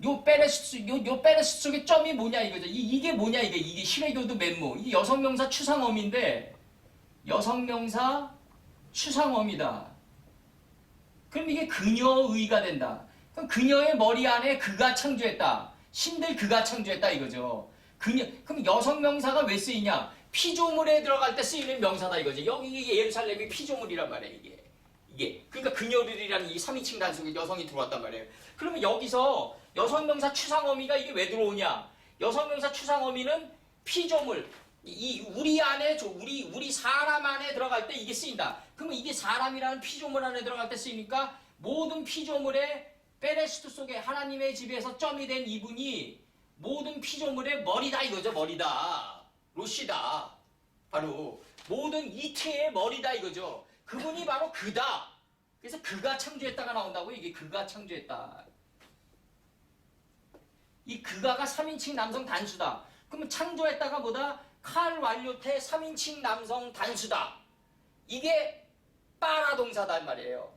[SPEAKER 1] 요 페레스 속의 점이 뭐냐 이거죠. 이게 뭐냐 이게 히레교도 멤모. 이게 여성명사 추상어민데 여성명사 추상어미다. 그럼 이게 그녀의가 된다. 그럼 그녀의 머리 안에 그가 창조했다. 신들 그가 창조했다 이거죠. 그럼 여성명사가 왜 쓰이냐? 피조물에 들어갈 때 쓰이는 명사다 이거죠. 여기 예루살렘이 피조물이란 말이에요. 이게 그러니까 그녀들이라는 이 3인칭 단수에 여성이 들어왔단 말이에요. 그러면 여기서 여성명사 추상어미가 이게 왜 들어오냐? 여성명사 추상어미는 피조물 우리 안에 우리 사람 안에 들어갈 때 이게 쓰인다. 그러면 이게 사람이라는 피조물 안에 들어갈 때 쓰이니까 모든 피조물의 페레스트 속에 하나님의 집에서 점이 된 이분이 모든 피조물의 머리다 이거죠. 머리다. 로시다. 바로 모든 이체의 머리다 이거죠. 그분이 바로 그다. 그래서 그가 창조했다가 나온다고. 이게 그가 창조했다. 이 그가가 3인칭 남성 단수다. 그러면 창조했다가 뭐다? 칼 완료태 3인칭 남성 단수다. 이게 빠라 동사단 말이에요.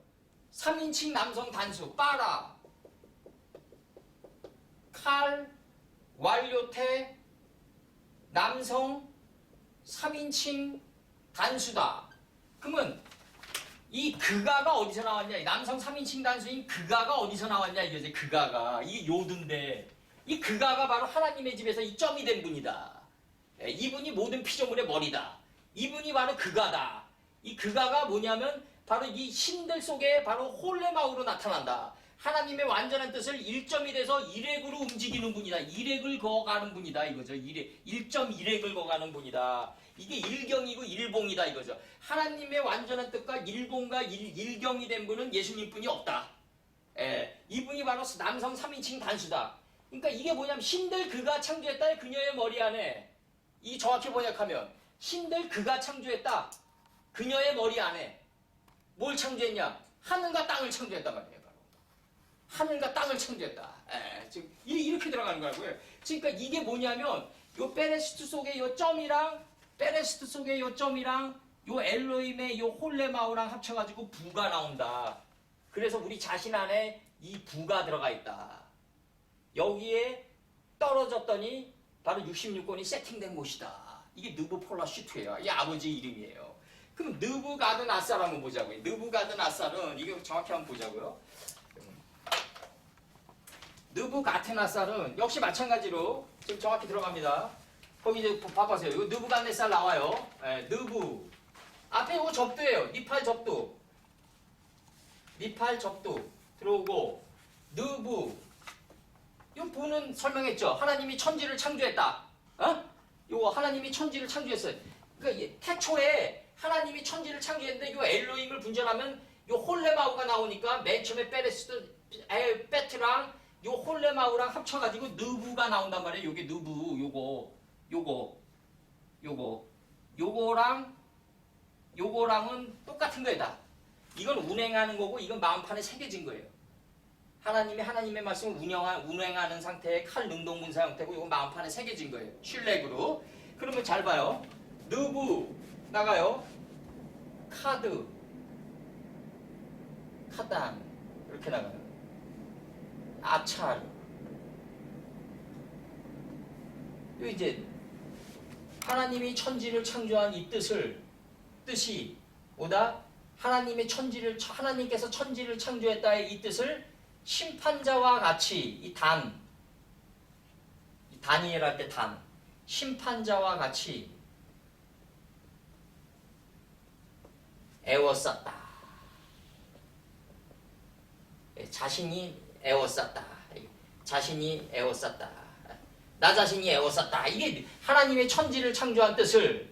[SPEAKER 1] 3인칭 남성 단수 빠라 칼 완료태 남성 3인칭 단수다. 그러면 이 그가가 어디서 나왔냐? 남성 3인칭 단수인 그가가 어디서 나왔냐 이거지. 그가가 이 요든데 이 그가가 바로 하나님의 집에서 이 점이 된 분이다. 이분이 모든 피조물의 머리다. 이분이 바로 그가다. 이 그가가 뭐냐면 바로 이 신들 속에 바로 홀레마우로 나타난다. 하나님의 완전한 뜻을 1점이 돼서 1획으로 움직이는 분이다. 1획을 거가는 분이다 이거죠. 1.1획을 거가는 분이다. 이게 일경이고 일봉이다 이거죠. 하나님의 완전한 뜻과 일봉과 일경이 된 분은 예수님뿐이 없다. 이분이 바로 남성 3인칭 단수다. 그러니까 이게 뭐냐면 신들 그가 창조했다. 그녀의 머리 안에 이 정확히 번역하면 신들 그가 창조했다. 그녀의 머리 안에 뭘 창조했냐? 하늘과 땅을 창조했단 말이에요. 바로. 하늘과 땅을 창조했다. 지금 이렇게 들어가는 거라고요. 그러니까 이게 뭐냐면 요 베레스트 속에 요 점이랑 베레스트 속에 요 점이랑 요 엘로힘의 요 홀레마우랑 합쳐가지고 부가 나온다. 그래서 우리 자신 안에 이 부가 들어가 있다. 여기에 떨어졌더니 바로 66권이 세팅된 곳이다. 이게 느부폴라슈트예요. 이게 아버지 이름이에요. 그럼 느부가드나살 한번 보자고요. 느부가드나살은 이거 정확히 한번 보자고요. 느부가드나살은 역시 마찬가지로 지금 정확히 들어갑니다. 거기 이제 봐보세요. 이거 느부갓네살 나와요. 느부 앞에 이거 접두예요. 니팔 접두. 니팔 접두 들어오고 느부. 이 부는 설명했죠. 하나님이 천지를 창조했다. 이거 하나님이 천지를 창조했어요. 그러니까 태초에 하나님이 천지를 창조했는데 이 엘로힘을 분절하면 이 홀레마우가 나오니까 맨 처음에 베트랑 이 홀레마우랑 합쳐가지고 느부가 나온단 말이에요. 요게 느부 요거랑은 똑같은 거다. 이건 운행하는 거고 이건 마음판에 새겨진 거예요. 하나님이 하나님의 말씀을 운행하는 상태의 칼 능동문사 형태고 이건 마음판에 새겨진 거예요. 슐렉으로. 그러면 잘 봐요. 느부 나가요. 카드 카단 이렇게 나가요. 아차르 이제 하나님이 천지를 창조한 이 뜻이 뭐다? 하나님께서 천지를 창조했다의 이 뜻을 심판자와 같이 이 다니엘 할 때 심판자와 같이 애워쌌다. 자신이 애워쌌다. 자신이 애워쌌다. 나 자신이 애워쌌다. 이게 하나님의 천지를 창조한 뜻을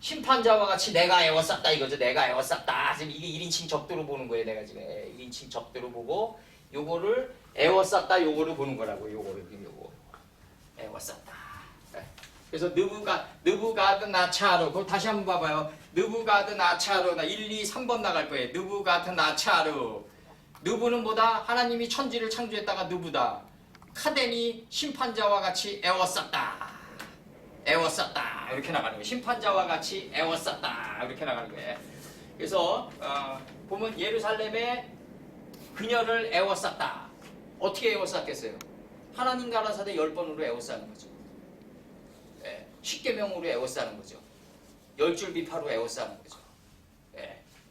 [SPEAKER 1] 심판자와 같이 내가 애워쌌다 이거죠. 내가 애워쌌다. 지금 이게 1인칭 접두로 보는 거예요. 내가 지금 1인칭 접두로 보고 요거를 애워쌌다 요거를 보는 거라고. 요거 애워쌌다. 그래서 느부가드나차르 그거 다시 한번 봐봐요. 느부가드나차르 나 1, 2, 3번 나갈 거예요. 느부가드나차르 느부는 뭐다? 하나님이 천지를 창조했다가 느부다. 카덴이 심판자와 같이 애워쌌다. 이렇게 나가는 거예요. 심판자와 같이 애워쌌다. 이렇게 나가는 거예요. 그래서 보면 예루살렘에 그녀를 애워쌌다. 어떻게 애워쌌겠어요? 하나님 가라사대 10번으로 애워싸는 거죠. 십계명으로 애워싸는 거죠. 10줄 비파로 애워싸는 거죠.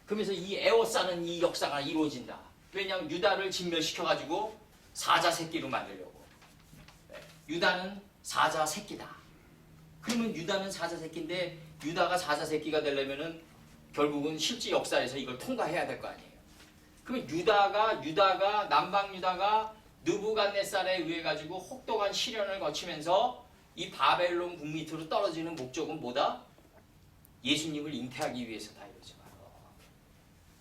[SPEAKER 1] 그러면서 이 애워싸는 이 역사가 이루어진다. 왜냐하면 유다를 진멸시켜가지고 사자 새끼로 만들려고. 유다는 사자 새끼다. 그러면 유다는 사자 새끼인데 유다가 사자 새끼가 되려면은 결국은 실제 역사에서 이걸 통과해야 될 거 아니에요. 그러면 유다가 남방 유다가 느부갓네살에 의해 가지고 혹독한 시련을 거치면서 이 바벨론 국 밑으로 떨어지는 목적은 뭐다? 예수님을 잉태하기 위해서다 이거죠.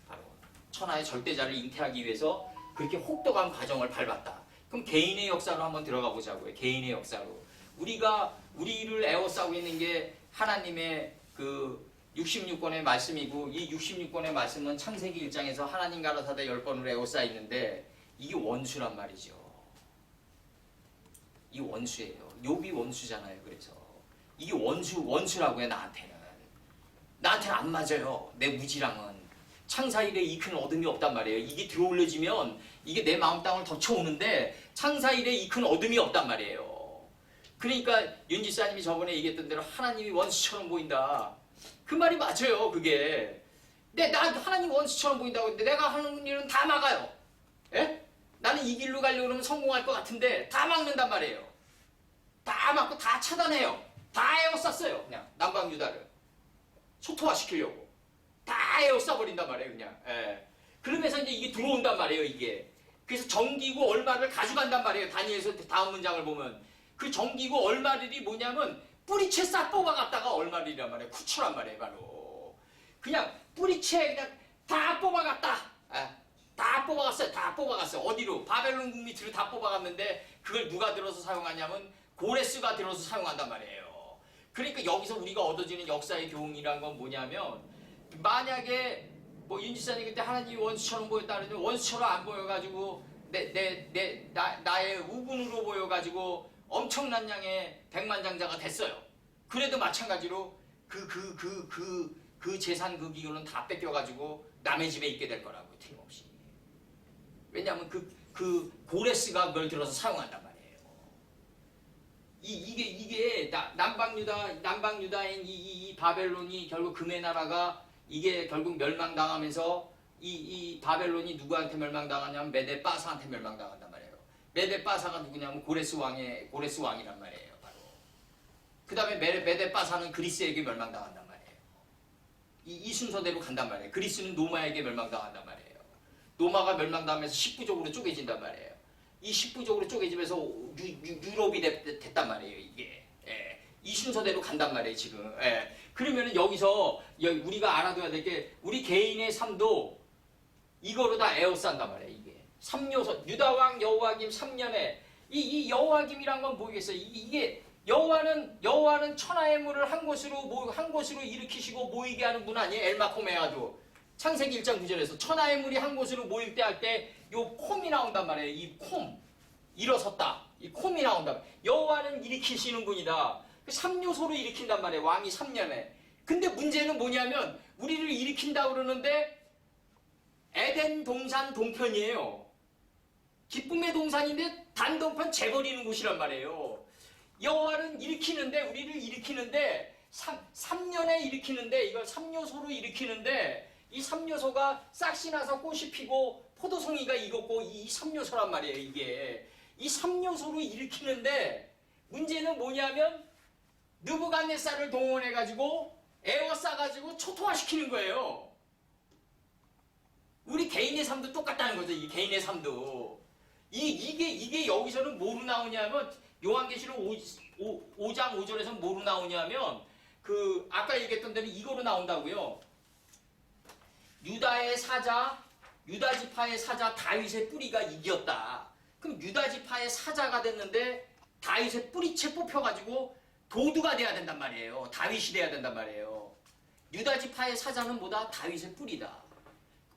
[SPEAKER 1] 바로 천하의 절대자를 잉태하기 위해서 그렇게 혹독한 과정을 밟았다. 그럼 개인의 역사로 한번 들어가 보자고요. 개인의 역사로. 우리를 애워싸고 있는 게 하나님의 그 66권의 말씀이고 이 66권의 말씀은 창세기 1장에서 하나님 가라사대 10번으로 애워싸 있는데 이게 원수란 말이죠. 이 원수예요. 욥이 원수잖아요. 그래서 이게 원수라고 해 나한테는 안 맞아요. 내 무지랑은 창사일에 이 큰 어둠이 없단 말이에요. 이게 들어올려지면 이게 내 마음 땅을 덮쳐오는데 창사일에 이 큰 어둠이 없단 말이에요. 그러니까 윤지사님이 저번에 얘기했던 대로 하나님이 원수처럼 보인다. 그 말이 맞아요. 그게. 근데 나 하나님 원수처럼 보인다고 했는데 내가 하는 일은 다 막아요. 예? 나는 이 길로 가려고 그러면 성공할 것 같은데 다 막는단 말이에요. 다 막고 다 차단해요. 다 에워쌌어요. 그냥 남방유다를 초토화시키려고 다 에워싸버린단 말이에요. 그냥. 그러면서 이제 이게 들어온단 말이에요. 이게. 그래서 정기고 얼마를 가져간단 말이에요. 다니엘서 다음 문장을 보면 그 정기고 얼마들이 뭐냐면 뿌리채 싹 뽑아갔다가 얼마들이란 말이에요. 쿠추란 말이에요. 바로 그냥 뿌리채 그냥 다 뽑아갔다. 다 뽑아갔어요. 다 뽑아갔어요. 어디로? 바벨론 국 밑으로 다 뽑아갔는데 그걸 누가 들어서 사용하냐면 고레스가 들어서 사용한단 말이에요. 그러니까 여기서 우리가 얻어지는 역사의 교훈이란 건 뭐냐면 만약에 뭐 윤지사님 그때 하나님이 원수처럼 보였다 그러면 원수처럼 안 보여가지고 나의 우군으로 보여가지고 엄청난 양의 백만장자가 됐어요. 그래도 마찬가지로 그 재산 그 기운은 다 뺏겨가지고 남의 집에 있게 될 거라고 틀림없이. 왜냐하면 그 고레스가 그걸 들어서 사용한단 말이에요. 이게 남방유다인 이 바벨론이 결국 금의 나라가 이게 결국 멸망당하면서 이 바벨론이 누구한테 멸망당하냐면 메데바사한테 멸망당한단 말이에요. 메데바사가 누구냐면 고레스 왕이란 말이에요. 바로. 그 다음에 메데바사는 그리스에게 멸망당한단 말이에요. 이 순서대로 간단 말이에요. 그리스는 노마에게 멸망당한단 말이에요. 노마가 멸망당하면서 10부족으로 쪼개진단 말이에요. 이 10부족으로 쪼개지면서 유럽이 됐단 말이에요. 이게. 예. 이 순서대로 간단 말이에요. 지금. 예. 그러면은 여기서 우리가 알아둬야 될 게 우리 개인의 삶도 이거로 다 에워싼단 말이에요. 이게 3요소 유다왕 여호와김 3년에 이 여호와김이란 건 뭐겠어요? 이게 여호와는 천하의 물을 한 곳으로 일으키시고 모이게 하는 분 아니에요? 엘마코메아도 창세기 1장 9절에서 천하의 물이 한 곳으로 모일 때 할 때 요 콤이 나온단 말이에요. 이 콤 일어섰다. 이 콤이 나온다. 여호와는 일으키시는 분이다. 3요소로 일으킨단 말이에요. 왕이 3년에. 근데 문제는 뭐냐면 우리를 일으킨다 그러는데 에덴 동산 동편이에요. 기쁨의 동산인데 단동편 재버리는 곳이란 말이에요. 여호와는 일으키는데 우리를 일으키는데 3년에 일으키는데 이걸 3요소로 일으키는데 이 3요소가 싹이 나서 꽃이 피고 포도송이가 익었고 이 3요소란 말이에요. 이게 이 3요소로 일으키는데 문제는 뭐냐면 느부갓네살을 동원해가지고 에워싸가지고 초토화시키는 거예요. 우리 개인의 삶도 똑같다는 거죠. 이 개인의 삶도. 이게 여기서는 뭐로 나오냐면 요한계시록 5장 5절에서 뭐로 나오냐면 아까 얘기했던 대로 이거로 나온다고요. 유다의 사자, 유다지파의 사자 다윗의 뿌리가 이겼다. 그럼 유다지파의 사자가 됐는데 다윗의 뿌리채 뽑혀가지고 도두가 돼야 된단 말이에요. 다윗이 돼야 된단 말이에요. 유다지파의 사자는 뭐다? 다윗의 뿌리다.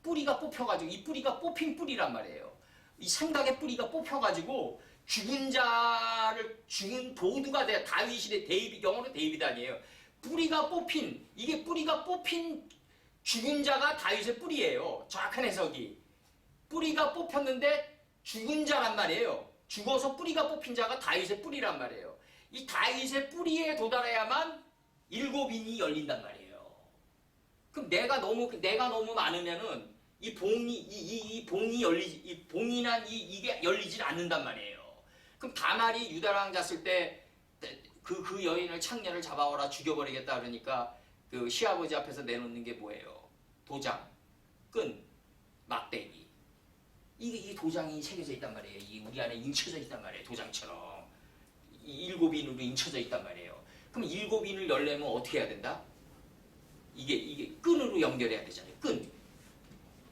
[SPEAKER 1] 뿌리가 뽑혀가지고 이 뿌리가 뽑힌 뿌리란 말이에요. 이 생각의 뿌리가 뽑혀가지고 죽은 도두가 돼. 다윗이 돼. 영어로 데이비드 아니에요. 뿌리가 뽑힌 죽은 자가 다윗의 뿌리예요. 정확한 해석이. 뿌리가 뽑혔는데 죽은 자란 말이에요. 죽어서 뿌리가 뽑힌 자가 다윗의 뿌리란 말이에요. 이 다윗의 뿌리에 도달해야만 7인이 열린단 말이에요. 그럼 내가 너무 많으면은 이 봉인한 이게 열리질 않는단 말이에요. 그럼 다말이 유다랑 잤을 때 그 여인을 창녀를 잡아오라 죽여버리겠다 그러니까 그 시아버지 앞에서 내놓는 게 뭐예요? 도장, 끈, 막대기. 이 도장이 새겨져 있단 말이에요. 우리 안에 인쳐져 있단 말이에요. 도장처럼. 7인으로 인쳐져 있단 말이에요. 그럼 7인을 열려면 어떻게 해야 된다? 이게 끈으로 연결해야 되잖아요.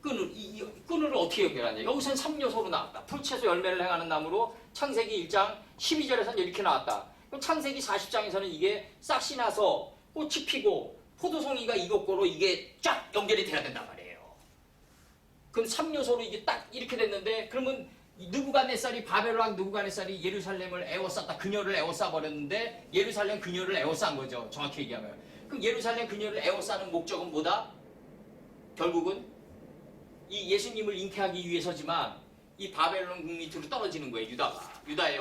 [SPEAKER 1] 끈을 어떻게 연결하냐? 여기서는 3요소로 나왔다. 풀채소 열매를 행하는 나무로 창세기 1장 12절에서는 이렇게 나왔다. 그럼 창세기 40장에서는 이게 싹이 나서 꽃이 피고 포도송이가 익었고로 이게 쫙 연결이 돼야 된단 말이에요. 그럼 3요소로 이게 딱 이렇게 됐는데 그러면 바벨론 느부갓네살이 예루살렘을 에워쌌다. 그녀를 에워싸 버렸는데 예루살렘 그녀를 에워싼 거죠. 정확히 얘기하면. 그럼 예루살렘 그녀를 에워싸는 목적은 뭐다? 결국은 이 예수님을 잉태하기 위해서지만 이 바벨론 국 밑으로 떨어지는 거예요. 유다의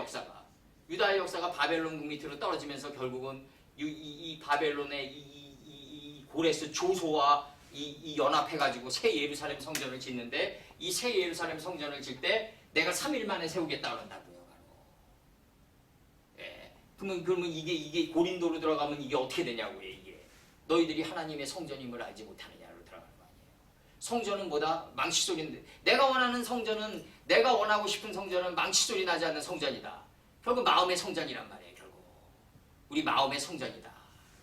[SPEAKER 1] 역사가 바벨론 국 밑으로 떨어지면서 결국은 이 바벨론의 이 고레스 조소와 이 연합해가지고 새 예루살렘 성전을 짓는데 이 새 예루살렘 성전을 짓 때 내가 3일 만에 세우겠다 그런다고요. 예. 그러면 이게 고린도로 들어가면 이게 어떻게 되냐고요. 이게 너희들이 하나님의 성전임을 알지 못하느냐로 들어가는 거 아니에요. 성전은 뭐다? 망치 소리인데 내가 원하는 성전은 내가 원하고 싶은 성전은 망치 소리 나지 않는 성전이다. 결국 마음의 성전이란 말이에요. 결국 우리 마음의 성전이다.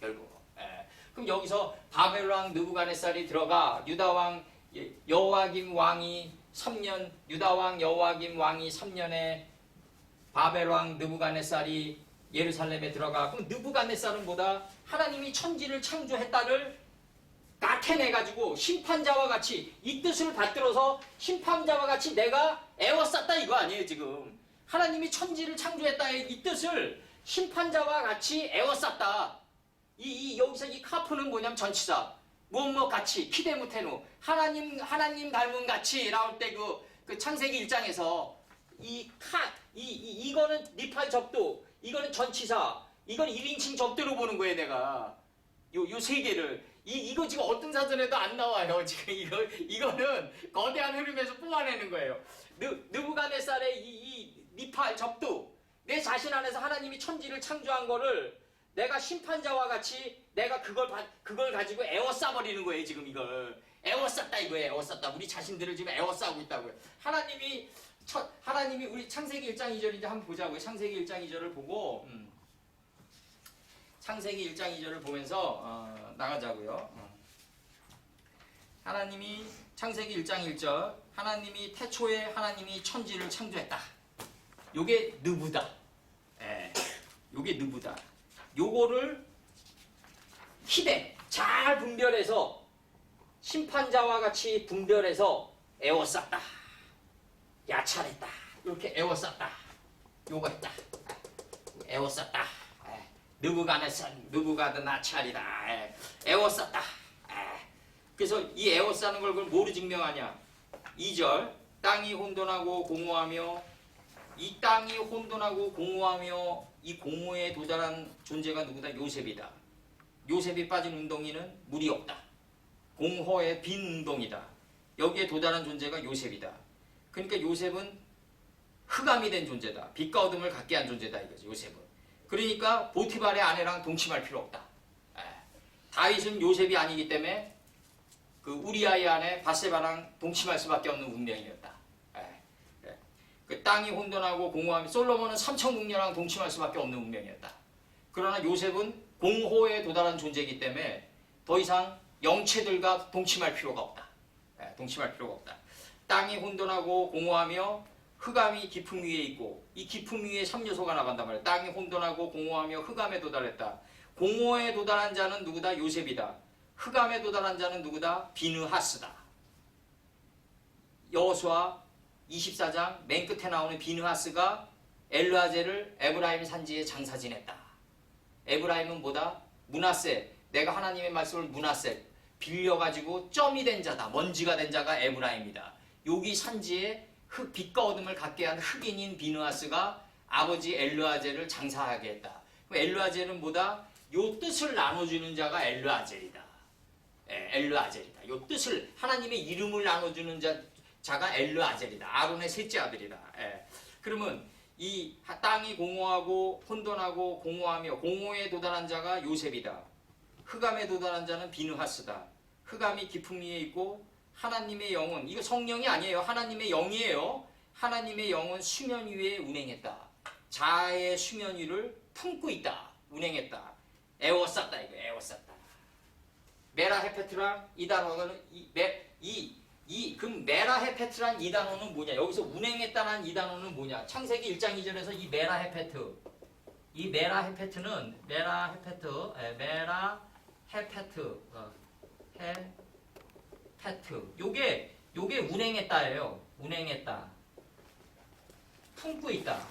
[SPEAKER 1] 결국. 예. 그럼 여기서 바벨론 왕 느부갓네살이 들어가 유다왕 여호와김 왕이 3년 유다왕 여호와김 왕이 3년에 바벨론 왕 느부갓네살이 예루살렘에 들어가. 그럼 느부갓네살은 뭐다? 하나님이 천지를 창조했다를 나타내가지고 심판자와 같이 이 뜻을 받들어서 심판자와 같이 내가 애워쌌다 이거 아니에요 지금. 하나님이 천지를 창조했다의 이 뜻을 심판자와 같이 애워쌌다. 여기서 이 카프는 뭐냐면 전치사. 무엇 같이 키데무테누 하나님 닮은 같이 나올 때 그 창세기 1장에서 이거는 니팔 접두, 이거는 전치사, 이건 1인칭 접두로 보는 거예요 내가. 요 세 개를 이거 지금 어떤 사전에도 안 나와요 지금. 이거는 거대한 흐름에서 뽑아내는 거예요. 느부갓네살의 이 니팔 접두, 내 자신 안에서 하나님이 천지를 창조한 거를 내가 심판자와 같이 내가 그걸 가지고 애워싸버리는 거예요 지금. 이걸 애워쌌다 이거예요. 애워쌌다. 우리 자신들을 지금 애워싸고 있다고요. 하나님이 우리 창세기 1장 2절 이제 한번 보자고요. 창세기 1장 2절을 보고 창세기 1장 2절을 보면서 나가자고요. 하나님이 창세기 1장 1절 하나님이 태초에 하나님이 천지를 창조했다. 요게 느부다. 요게 느부다. 요거를 히데 잘 분별해서 심판자와 같이 분별해서 애워쌌다. 야찰했다. 이렇게 애워쌌다. 요거 했다. 애워쌌다. 느부갓네살이다. 애워쌌다. 그래서 이 애워싸는 걸 뭐로 증명하냐? 2절 땅이 혼돈하고 공허하며 이 땅이 혼돈하고 공허하며 이 공허에 도달한 존재가 누구다? 요셉이다. 요셉이 빠진 웅덩이는 물이 없다. 공허의 빈 웅덩이다. 여기에 도달한 존재가 요셉이다. 그러니까 요셉은 흑암이 된 존재다. 빛과 어둠을 갖게 한 존재다 이거죠. 요셉은. 그러니까 보티발의 아내랑 동침할 필요 없다. 다윗은 요셉이 아니기 때문에 그 우리아의 아내 바세바랑 동침할 수밖에 없는 운명이었다. 그 땅이 혼돈하고 공허하며 솔로몬은 삼천궁녀랑 동침할 수밖에 없는 운명이었다. 그러나 요셉은 공허에 도달한 존재이기 때문에 더 이상 영체들과 동침할 필요가 없다. 동침할 필요가 없다. 땅이 혼돈하고 공허하며 흑암이 깊음 위에 있고 이 깊음 위에 3요소가 나간단 말이야. 땅이 혼돈하고 공허하며 흑암에 도달했다. 공허에 도달한 자는 누구다? 요셉이다. 흑암에 도달한 자는 누구다? 비느하스다. 여호수아 24장 맨 끝에 나오는 비느하스가 엘르아젤을 에브라임 산지에 장사 지냈다. 에브라임은 뭐다? 므낫세. 내가 하나님의 말씀을 므낫세 빌려가지고 점이 된 자다. 먼지가 된 자가 에브라임이다. 여기 산지에 빛과 어둠을 갖게 한 흑인인 비느하스가 아버지 엘르아젤을 장사하게 했다. 그럼 엘르아젤은 뭐다? 요 뜻을 나눠주는 자가 엘르아젤이다. 엘르아젤이다. 요 뜻을 하나님의 이름을 나눠주는 자가 엘르아젤이다. 아론의 셋째 아들이다. 그러면 이 땅이 공허하고 혼돈하고 공허하며 공허에 도달한 자가 요셉이다. 흑암에 도달한 자는 비느하스다. 흑암이 깊음 위에 있고 하나님의 영은, 이거 성령이 아니에요. 하나님의 영이에요. 하나님의 영은 수면 위에 운행했다. 자아의 수면 위를 품고 있다. 운행했다. 애워쌌다. 이거 애워쌌다. 메라 헤페트랑 이 단어는 그럼 메라 헤페트란 이 단어는 뭐냐? 여기서 운행했다는 이 단어는 뭐냐? 창세기 1장 2절에서 이 메라 헤페트, 이 메라 헤페트는 요게 운행했다예요. 운행했다. 품고 있다.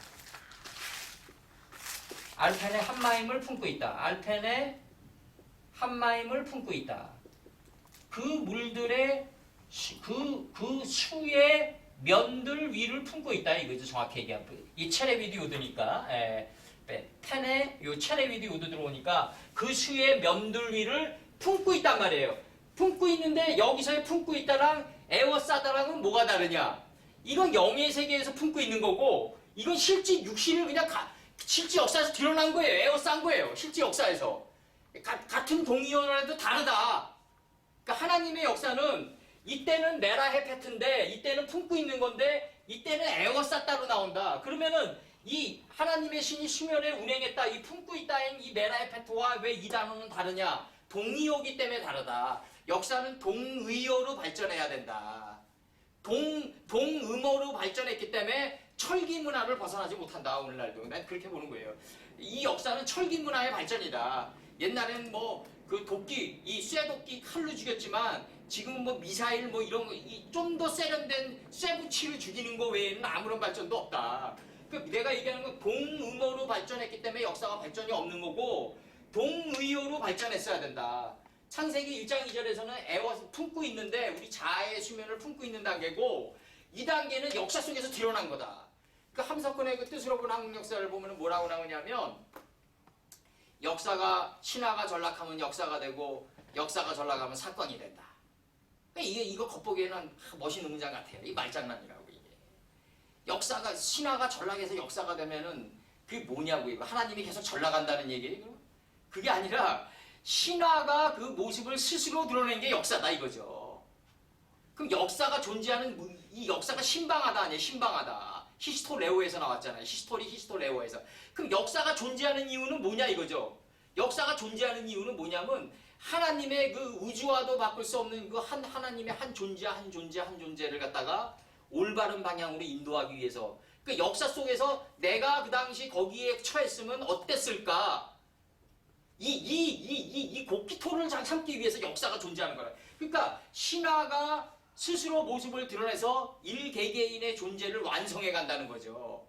[SPEAKER 1] 알펜의 한마임을 품고 있다. 알펜의 한마임을 품고 있다. 그 물들의 그 수의 면들 위를 품고 있다 이거죠. 정확히 얘기하면 이 체레비디 우드니까 텐에 요 체레비디 우드 들어오니까 그 수의 면들 위를 품고 있단 말이에요. 품고 있는데 여기서의 품고 있다랑 에워싸다랑은 뭐가 다르냐? 이건 영의 세계에서 품고 있는 거고 이건 실제 육신을 그냥 실제 역사에서 드러난 거예요. 에워싼 거예요. 실제 역사에서. 같은 동의어라도 다르다. 그러니까 하나님의 역사는 이때는 메라 헤페트인데 이때는 품고 있는 건데 이때는 에워쌌다로 나온다. 그러면은 이 하나님의 신이 수면에 운행했다. 이 품고 있다인 이 메라 헤페트와 왜 이 단어는 다르냐? 동의어기 때문에 다르다. 역사는 동의어로 발전해야 된다. 동음어로 발전했기 때문에 철기 문화를 벗어나지 못한다. 오늘날도. 난 그렇게 보는 거예요. 이 역사는 철기 문화의 발전이다. 옛날에는 뭐 그 도끼, 이 쇠도끼 칼로 죽였지만 지금은 뭐 미사일 뭐 이런 거 좀 더 세련된 쇠붙이로 죽이는 거 외에는 아무런 발전도 없다. 그 내가 얘기하는 건 동음어로 발전했기 때문에 역사가 발전이 없는 거고 동의어로 발전했어야 된다. 창세기 1장 2절에서는 애워 품고 있는데 우리 자아의 수면을 품고 있는 단계고 이 단계는 역사 속에서 드러난 거다. 그 함석헌의 그 뜻으로 본 한국 역사를 보면 뭐라고 나오냐면 역사가 신화가 전락하면 역사가 되고 역사가 전락하면 사건이 된다. 그러니까 이거 겉보기에는 멋있는 문장 같아요. 이 말장난이라고 이게. 역사가 신화가 전락해서 역사가 되면은 그게 뭐냐고 이거 하나님이 계속 전락한다는 얘기예요. 그게 아니라 신화가 그 모습을 스스로 드러낸 게 역사다 이거죠. 그럼 역사가 존재하는 이 역사가 신방하다 아니에요? 신방하다. 히스토레오에서 나왔잖아요. 히스토레오에서. 그럼 역사가 존재하는 이유는 뭐냐 이거죠. 역사가 존재하는 이유는 뭐냐면 하나님의 그 우주와도 바꿀 수 없는 그 하나님의 한 존재를 갖다가 올바른 방향으로 인도하기 위해서. 그 역사 속에서 내가 그 당시 거기에 처했으면 어땠을까? 이 곡기토를 참기 위해서 역사가 존재하는 거라. 그러니까 신화가 스스로 모습을 드러내서 일개개인의 존재를 완성해 간다는 거죠.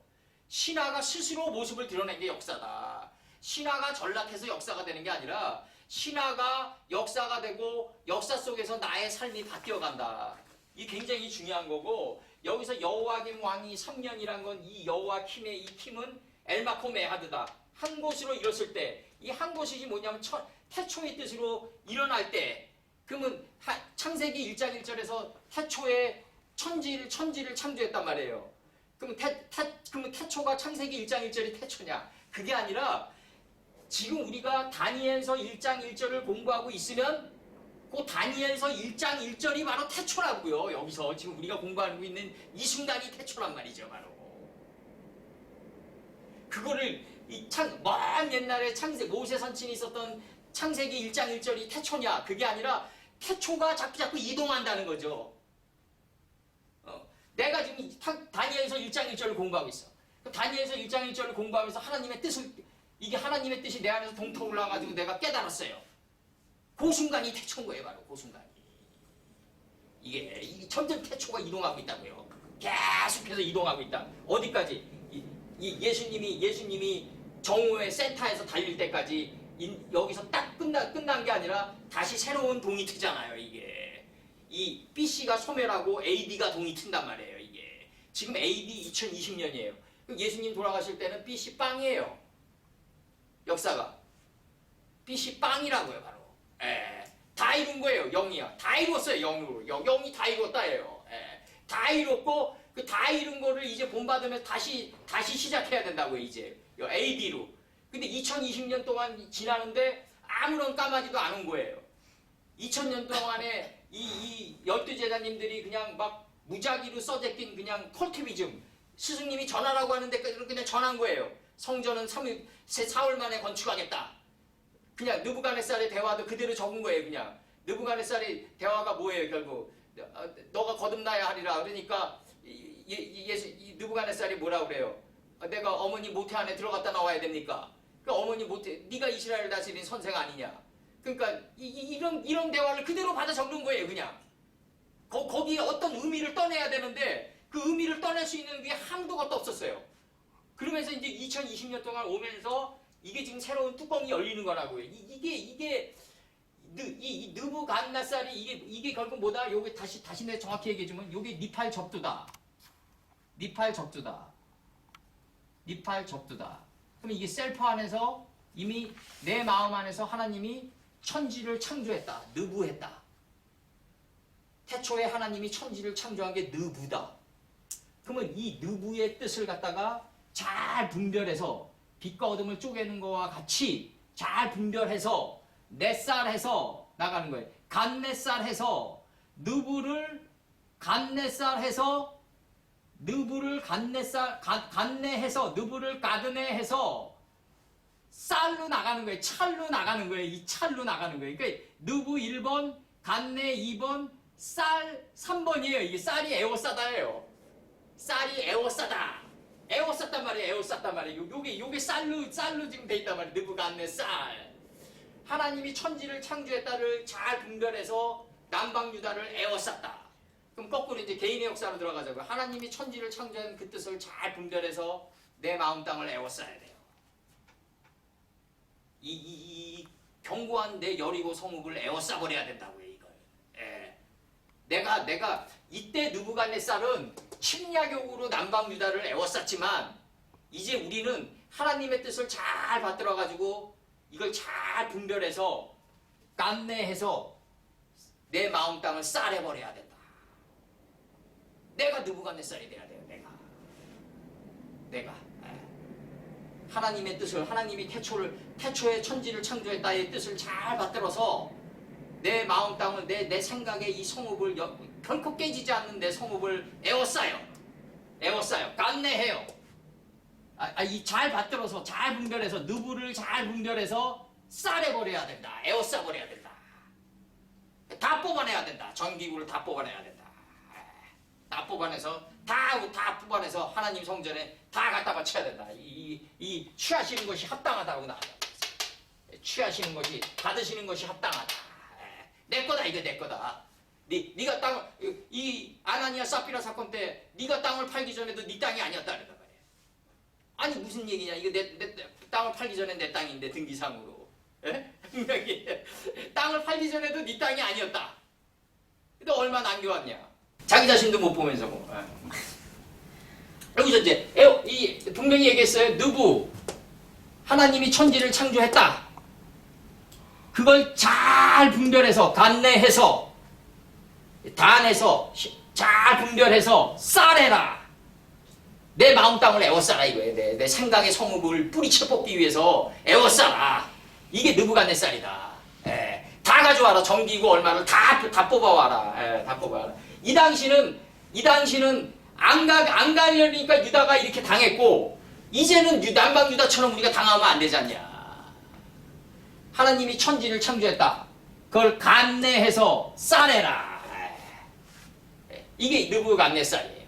[SPEAKER 1] 신화가 스스로 모습을 드러낸 게 역사다. 신화가 전락해서 역사가 되는 게 아니라 신화가 역사가 되고 역사 속에서 나의 삶이 바뀌어 간다. 이게 굉장히 중요한 거고 여기서 여호와김 왕이 3년이란 건 이 여호와킴의 이 킴은 엘마코 메하드다. 한 곳으로 일었을 때 이 한 곳이 뭐냐면 태초의 뜻으로 일어날 때 그러면 창세기 1장 1절에서 태초에 천지를 창조했단 말이에요. 그러면 태초가 창세기 1장 1절이 태초냐? 그게 아니라 지금 우리가 다니엘서 1장 1절을 공부하고 있으면 그 다니엘서 1장 1절이 바로 태초라고요. 여기서 지금 우리가 공부하고 있는 이 순간이 태초란 말이죠. 바로. 그거를 먼 옛날에 모세 선친이 있었던 창세기 1장 1절이 태초냐? 그게 아니라 태초가 자꾸 이동한다는 거죠. 내가 지금 다니엘서 1장 1절을 공부하고 있어. 다니엘서 1장 1절을 공부하면서 하나님의 뜻을 이게 하나님의 뜻이 내 안에서 동터 올라와가지고 내가 깨달았어요. 그 순간이 태초인 거예요. 바로 그 순간이. 이게 점점 태초가 이동하고 있다고요. 계속해서 이동하고 있다. 어디까지? 예수님이 정오의 센터에서 달릴 때까지 여기서 딱 끝난 게 아니라 다시 새로운 동이 트잖아요. 이게 이 BC가 소멸하고 AD가 동이 튼단 말이에요. 이게 지금 AD 2020년이에요. 예수님 돌아가실 때는 BC 빵이에요. 역사가 BC 빵이라고요. 바로 다 이룬 거예요. 영이야. 다 이뤘어요. 영이 다 이뤘다예요. 다 이뤘고 그 다 이룬 거를 이제 본받으면 다시 시작해야 된다고요. 이제 AD로. 근데 2020년 동안 지나는데 아무런 까마귀도 안 온 거예요. 2000년 동안에 이 12제자님들이 그냥 막 무작위로 써제낀 그냥 컬티비즘 스승님이 전하라고 하는데 그냥 전한 거예요. 성전은 4월 만에 건축하겠다. 그냥 느부갓네살의 대화도 그대로 적은 거예요. 그냥 느부갓네살의 대화가 뭐예요? 결국 너가 거듭나야 하리라. 그러니까 이 느부갓네살이 뭐라 그래요? 내가 어머니 모태 안에 들어갔다 나와야 됩니까? 그 어머니 모태 네가 이스라엘 다스린 선생 아니냐? 그러니까 이런 대화를 그대로 받아 적는 거예요. 그냥 거기에 어떤 의미를 떠내야 되는데 그 의미를 떠낼 수 있는 게 한도 것도 없었어요. 그러면서 이제 2020년 동안 오면서 이게 지금 새로운 뚜껑이 열리는 거라고요. 이게 느부갓네살이 이게 결국 뭐다? 요게 다시 내가 정확히 얘기해주면 요게 니팔 접두다. 니팔 접두다. 그럼 이게 셀프 안에서 이미 내 마음 안에서 하나님이 천지를 창조했다. 느부했다. 태초에 하나님이 천지를 창조한 게 느부다. 그러면 이 느부의 뜻을 갖다가 잘 분별해서 빛과 어둠을 쪼개는 거와 같이 잘 분별해서 넷살해서 나가는 거예요. 갓넷살해서 느부를 갓넷살해서 느부를 갓네해서 느부를 가드네해서 쌀로 나가는 거예요. 찰로 나가는 거예요. 이 찰로 나가는 거예요. 그러니까 느부 1번, 갓네 2번, 쌀 3번이에요. 이게 쌀이 에워싸다예요. 쌀이 에워싸다. 에워쌌단 말이에요. 요게 쌀로 지금 돼 있단 말이에요. 느부 갓네 쌀. 하나님이 천지를 창조했다를 잘 분별해서 남방 유다를 에워쌌다. 그럼 거꾸로 이제 개인의 역사로 들어가자고요. 하나님이 천지를 창조한 그 뜻을 잘 분별해서 내 마음 땅을 에워싸야 돼요. 이 견고한 내 여리고 성읍을 에워싸버려야 된다고요. 이걸. 예. 내가 이때 느부갓네살은 침략욕으로 남방 유다를 에워쌌지만 이제 우리는 하나님의 뜻을 잘 받들어가지고 이걸 잘 분별해서 깐내해서 내 마음 땅을 쌀해버려야 된다. 내가 느부갓네살이 돼야 돼요. 내가 하나님의 뜻을, 하나님이 태초에 천지를 창조했다의 뜻을 잘 받들어서 내 마음 땅을, 내 생각에 이 성읍을 결코 깨지지 않는 내 성읍을 에워싸요. 깐내해요. 이 잘 받들어서, 잘 분별해서, 느부를 잘 분별해서 쌀해버려야 된다. 에워싸버려야 된다. 다 뽑아내야 된다. 전기구를 다 뽑아내야 된다. 다 뽑아내서 다 뽑아내서 하나님 성전에 다 갖다 바쳐야 된다. 이 취하시는 것이 합당하다고 나와요. 취하시는 것이, 받으시는 것이 합당하다. 내 거다. 이거 내 거다. 네가 땅, 이 아나니아 사피라 사건 때 네가 땅을 팔기 전에도 네 땅이 아니었다 그랬단 말이야. 아니 무슨 얘기냐? 이거 내 땅을 팔기 전에 내 땅인데 등기상으로. 분명히 땅을 팔기 전에도 네 땅이 아니었다. 근데 얼마 남겨왔냐? 자기 자신도 못 보면서 뭐. 여기서 이제 분명히 얘기했어요. 느부 하나님이 천지를 창조했다. 그걸 잘 분별해서 간내해서 단해서 잘 분별해서 쌀해라. 내 마음 땅을 에워싸라 이거예요. 내 생각의 성읍을 뿌리쳐 뽑기 위해서 에워싸라. 이게 느부갓네살이다. 다 가져와라. 전기구 얼마를 다 뽑아와라. 다 뽑아와라. 이 당시는 안 가려니까 유다가 이렇게 당했고 이제는 남방 유다처럼 우리가 당하면 안 되지 않냐. 하나님이 천지를 창조했다. 그걸 간내해서 쌀해라. 이게 느부갓네살이에요.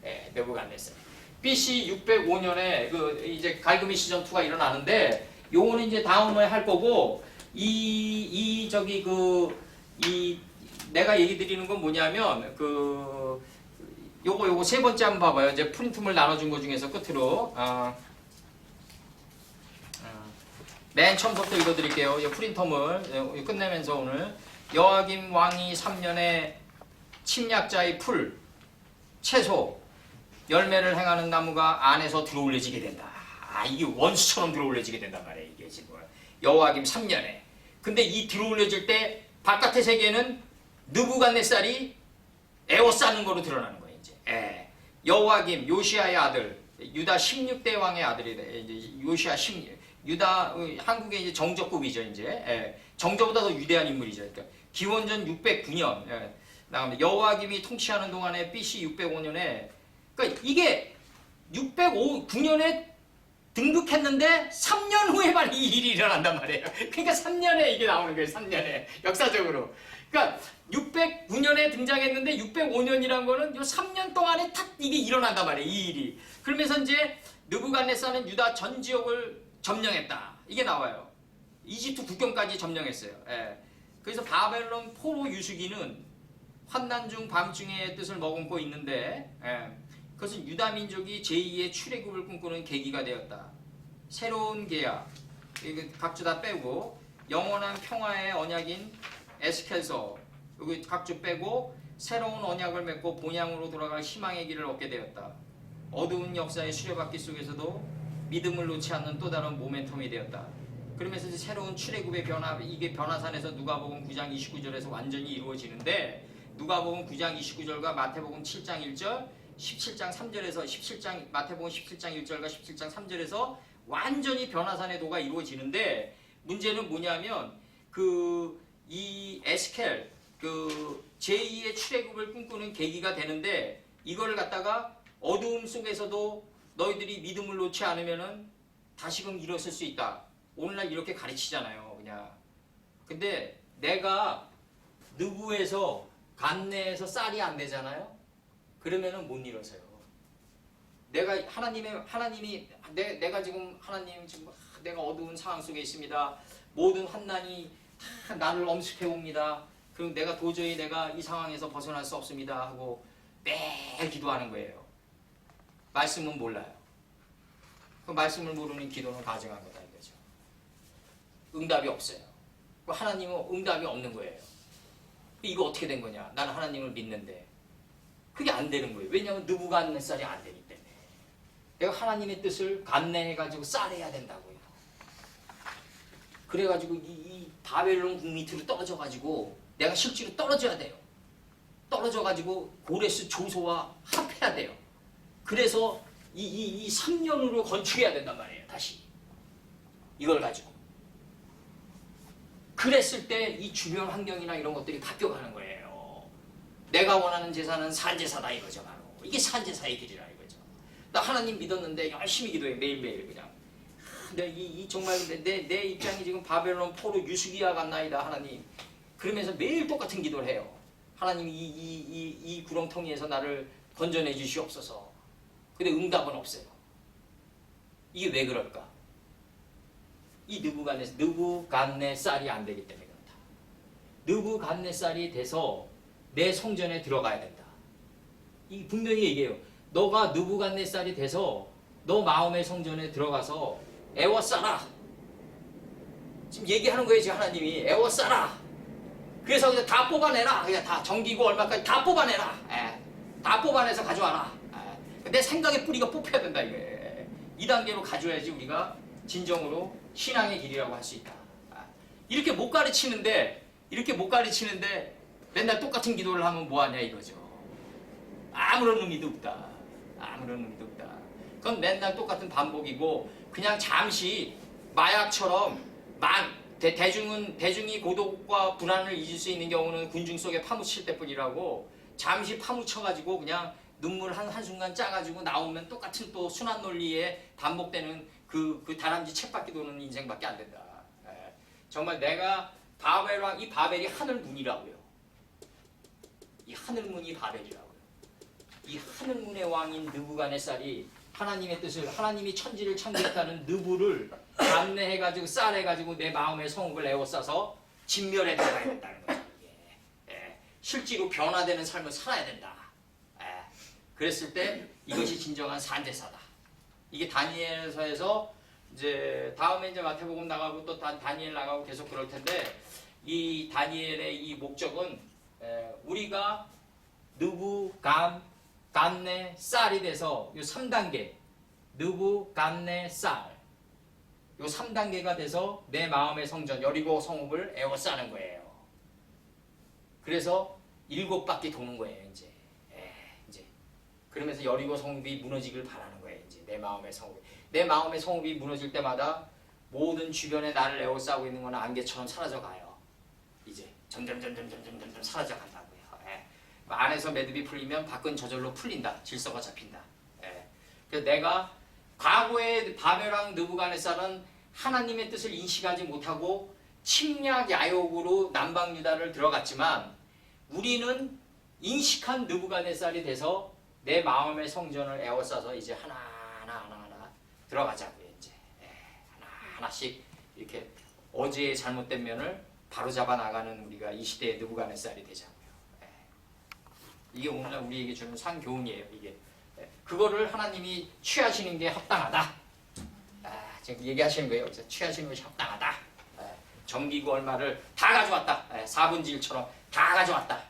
[SPEAKER 1] 이게 느부갓네살. BC 605년에 이제 갈그미시 전투가 일어나는데 요거는 이제 다음에 할 거고 내가 얘기 드리는 건 뭐냐면 요거 세 번째 한번 봐봐요. 이제 프린트물 나눠준 거 중에서 끝으로 맨 처음부터 읽어드릴게요. 이 프린터물 끝내면서 오늘 여호야김 왕이 3년에 침략자의 풀, 채소, 열매를 행하는 나무가 안에서 들어올려지게 된다. 이게 원수처럼 들어올려지게 된단 말이에요. 이게 지금 여호야김 3년에. 근데 이 들어올려질 때 바깥의 세계는 느부갓네살이 에워싸는 거로 드러나는 거예요. 이제 여호야김 요시아의 아들, 유다 16대 왕의 아들이다. 이제 요시아 16. 유다 한국의 이제 정저급이죠. 이제 정저보다 더 위대한 인물이죠. 그러니까 기원전 609년. 여호야김이 통치하는 동안에 BC 605년에 그러니까 이게 609년에 등극했는데 3년 후에만 이 일이 일어난단 말이에요. 그러니까 3년에 이게 나오는 거예요. 3년에 역사적으로. 그러니까 609년에 등장했는데 605년이란 거는 요 3년 동안에 탁 이게 일어난단 말이에요. 이 일이. 그러면서 이제 느부갓네살은 유다 전 지역을 점령했다. 이게 나와요. 이집트 국경까지 점령했어요. 그래서 바벨론 포로 유수기는 환난 중 밤중의 뜻을 머금고 있는데 그것은 유다 민족이 제2의 출애굽을 꿈꾸는 계기가 되었다. 새로운 계약, 각주 다 빼고 영원한 평화의 언약인 에스겔서 여기 각주 빼고 새로운 언약을 맺고 본향으로 돌아갈 희망의 길을 얻게 되었다. 어두운 역사의 수레바퀴 속에서도 믿음을 놓지 않는 또 다른 모멘텀이 되었다. 그러면서 이제 새로운 출애굽의 변화, 이게 변화산에서 누가복음 9장 29절에서 완전히 이루어지는데 누가복음 9장 29절과 마태복음 7장 1절, 17장 3절에서 마태복음 17장 1절과 17장 3절에서 완전히 변화산의 도가 이루어지는데 문제는 뭐냐면 이 에스겔 제2의 출애굽을 꿈꾸는 계기가 되는데 이거를 갖다가 어두움 속에서도 너희들이 믿음을 놓지 않으면은 다시금 일어설 수 있다. 오늘날 이렇게 가르치잖아요. 그냥. 근데 내가 느부에서 간내에서 쌀이 안 되잖아요. 그러면은 못 일어서요. 내가 내가 지금 하나님 지금 내가 어두운 상황 속에 있습니다. 모든 환난이 다 나를 엄습해 옵니다. 그럼 내가 도저히 내가 이 상황에서 벗어날 수 없습니다 하고 매일 기도하는 거예요. 말씀은 몰라요. 그 말씀을 모르는 기도는 가증한 거다 이거죠. 응답이 없어요. 하나님은 응답이 없는 거예요. 이거 어떻게 된 거냐? 나는 하나님을 믿는데 그게 안 되는 거예요. 왜냐하면 느부갓네살이 안 되기 때문에. 내가 하나님의 뜻을 감내해가지고 쌀해야 된다고요. 그래가지고 이 바벨론 국 밑으로 떨어져가지고 내가 실제로 떨어져야 돼요. 떨어져가지고 고레스 조소와 합해야 돼요. 그래서 이 3년으로 건축해야 된단 말이에요. 다시 이걸 가지고. 그랬을 때 이 주변 환경이나 이런 것들이 바뀌어가는 거예요. 내가 원하는 제사는 산제사다 이거죠. 바로 이게 산제사의 길이라 이거죠. 나 하나님 믿었는데 열심히 기도해 매일매일 그냥. 근데 정말 내 입장이 지금 바벨론 포로 유수기와 같나이다 하나님. 그러면서 매일 똑같은 기도를 해요. 하나님 이 구렁텅이에서 나를 건져내 주시옵소서. 근데 응답은 없어요. 이게 왜 그럴까? 이 느부갓네살이 안 되기 때문에 그렇다. 느부갓네살이 돼서 내 성전에 들어가야 된다. 이 분명히 얘기해요. 너가 느부갓네살이 돼서 너 마음의 성전에 들어가서 애워싸라. 지금 얘기하는 거예요. 지금 하나님이 애워싸라. 그래서 그냥 다 뽑아내라. 그냥 다 정기고 얼마까지 다 뽑아내라. 다 뽑아내서 가져와라. 내 생각의 뿌리가 뽑혀야 된다 이거예요. 이 단계로 가져야지 우리가 진정으로 신앙의 길이라고 할 수 있다. 이렇게 못 가르치는데 맨날 똑같은 기도를 하면 뭐하냐 이거죠. 아무런 의미도 없다. 아무런 의미도 없다. 그건 맨날 똑같은 반복이고 그냥 잠시 마약처럼 대중이 고독과 불안을 잊을 수 있는 경우는 군중 속에 파묻힐 때뿐이라고 잠시 파묻혀가지고 그냥 눈물 한순간 짜가지고 나오면 똑같은 또 순환 논리에 반복되는 그 다람쥐 쳇바퀴 도는 인생밖에 안 된다. 정말 내가 이 바벨이 하늘문이라고요. 이 하늘문이 바벨이라고요. 이 하늘문의 왕인 느부갓네살이 하나님의 뜻을 하나님이 천지를 창조했다는 느부를 감내해가지고 쌀해가지고 내 마음의 성읍을 에워싸서 진멸해 나가야 된다는 거죠. 실제로 변화되는 삶을 살아야 된다. 그랬을 때 이것이 진정한 산제사다. 이게 다니엘서에서 이제 다음에 이제 마태복음 나가고 또 다니엘 나가고 계속 그럴 텐데 이 다니엘의 이 목적은 우리가 느부갓네살이 돼서 요 3단계 느부갓네살 요 3단계가 돼서 내 마음의 성전 여리고 성읍을 에워싸는 거예요. 그래서 7바퀴 도는 거예요. 이제 그러면서 여리고 성읍이 무너지길 바라는 거예요. 이제 내 마음의 성읍이 무너질 때마다 모든 주변에 나를 에워싸고 있는 건 안개처럼 사라져 가요. 이제 점점 사라져 간다고요. 안에서 매듭이 풀리면 밖은 저절로 풀린다. 질서가 잡힌다. 그래서 내가 과거의 바벨랑 느부갓네살은 하나님의 뜻을 인식하지 못하고 침략 야욕으로 남방 유다를 들어갔지만 우리는 인식한 느부갓네살이 돼서 내 마음의 성전을 에워싸서 이제 하나 들어가자고요. 이제 하나씩 이렇게 어제의 잘못된 면을 바로잡아 나가는 우리가 이 시대의 느부갓네살이 되자고요. 이게 오늘날 우리에게 주는 상교훈이에요. 이게 그거를 하나님이 취하시는 게 합당하다. 지금 얘기하시는 거예요. 그래서 취하시는 것이 합당하다. 정기구 얼마를 다 가져왔다. 4분의 1처럼 다 가져왔다.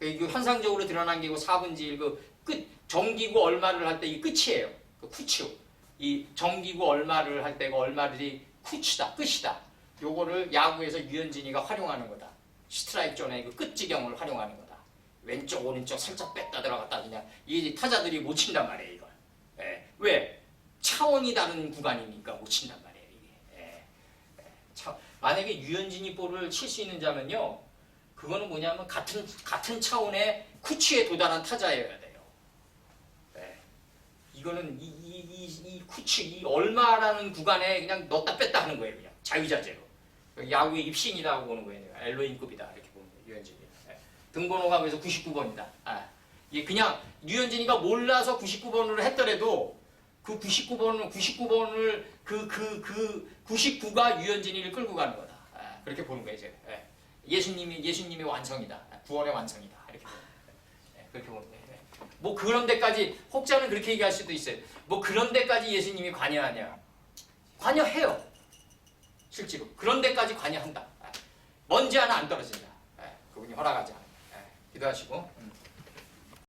[SPEAKER 1] 이거 현상적으로 드러난 게고 4분의 1 그 끝 정기구 얼마를 할 때 이 끝이에요. 그 쿠츠. 이 정기구 얼마를 할 때가 얼마들이 쿠츠다. 끝이다. 요거를 야구에서 유현진이가 활용하는 거다. 스트라이크 존의 그 끝지경을 활용하는 거다. 왼쪽 오른쪽 살짝 뺐다 들어갔다 그냥 이 타자들이 못 친단 말이에요. 이걸. 왜? 차원이 다른 구간이니까 못 친단 말이에요. 이게. 만약에 유현진이 볼을 칠 수 있는 자면요. 그거는 뭐냐면 같은 차원의 쿠츠에 도달한 타자여야 돼요. 이거는 이 쿠츠 이 얼마라는 구간에 그냥 넣었다 뺐다 하는 거예요. 그냥 자유자재로. 야구의 입신이라고 보는 거예요. 엘로힘급이다 이렇게 보는 거예요. 유현진이. 등번호가 그래서 99번이다. 이게 그냥 유현진이가 몰라서 99번으로 했더라도 그 99번을 그 99가 유현진이를 끌고 가는 거다. 그렇게 보는 거예요, 이제. 예. 예수님의 완성이다. 구원의 완성이다. 이렇게 보는 거예요. 예, 그렇게 보는 거예요. 예. 뭐 그런 데까지 혹자는 그렇게 얘기할 수도 있어요. 뭐 그런 데까지 예수님이 관여하냐? 관여해요. 실제로 그런 데까지 관여한다. 먼지 하나 안 떨어진다. 예, 그분이 허락하지 않아요. 예, 기도하시고.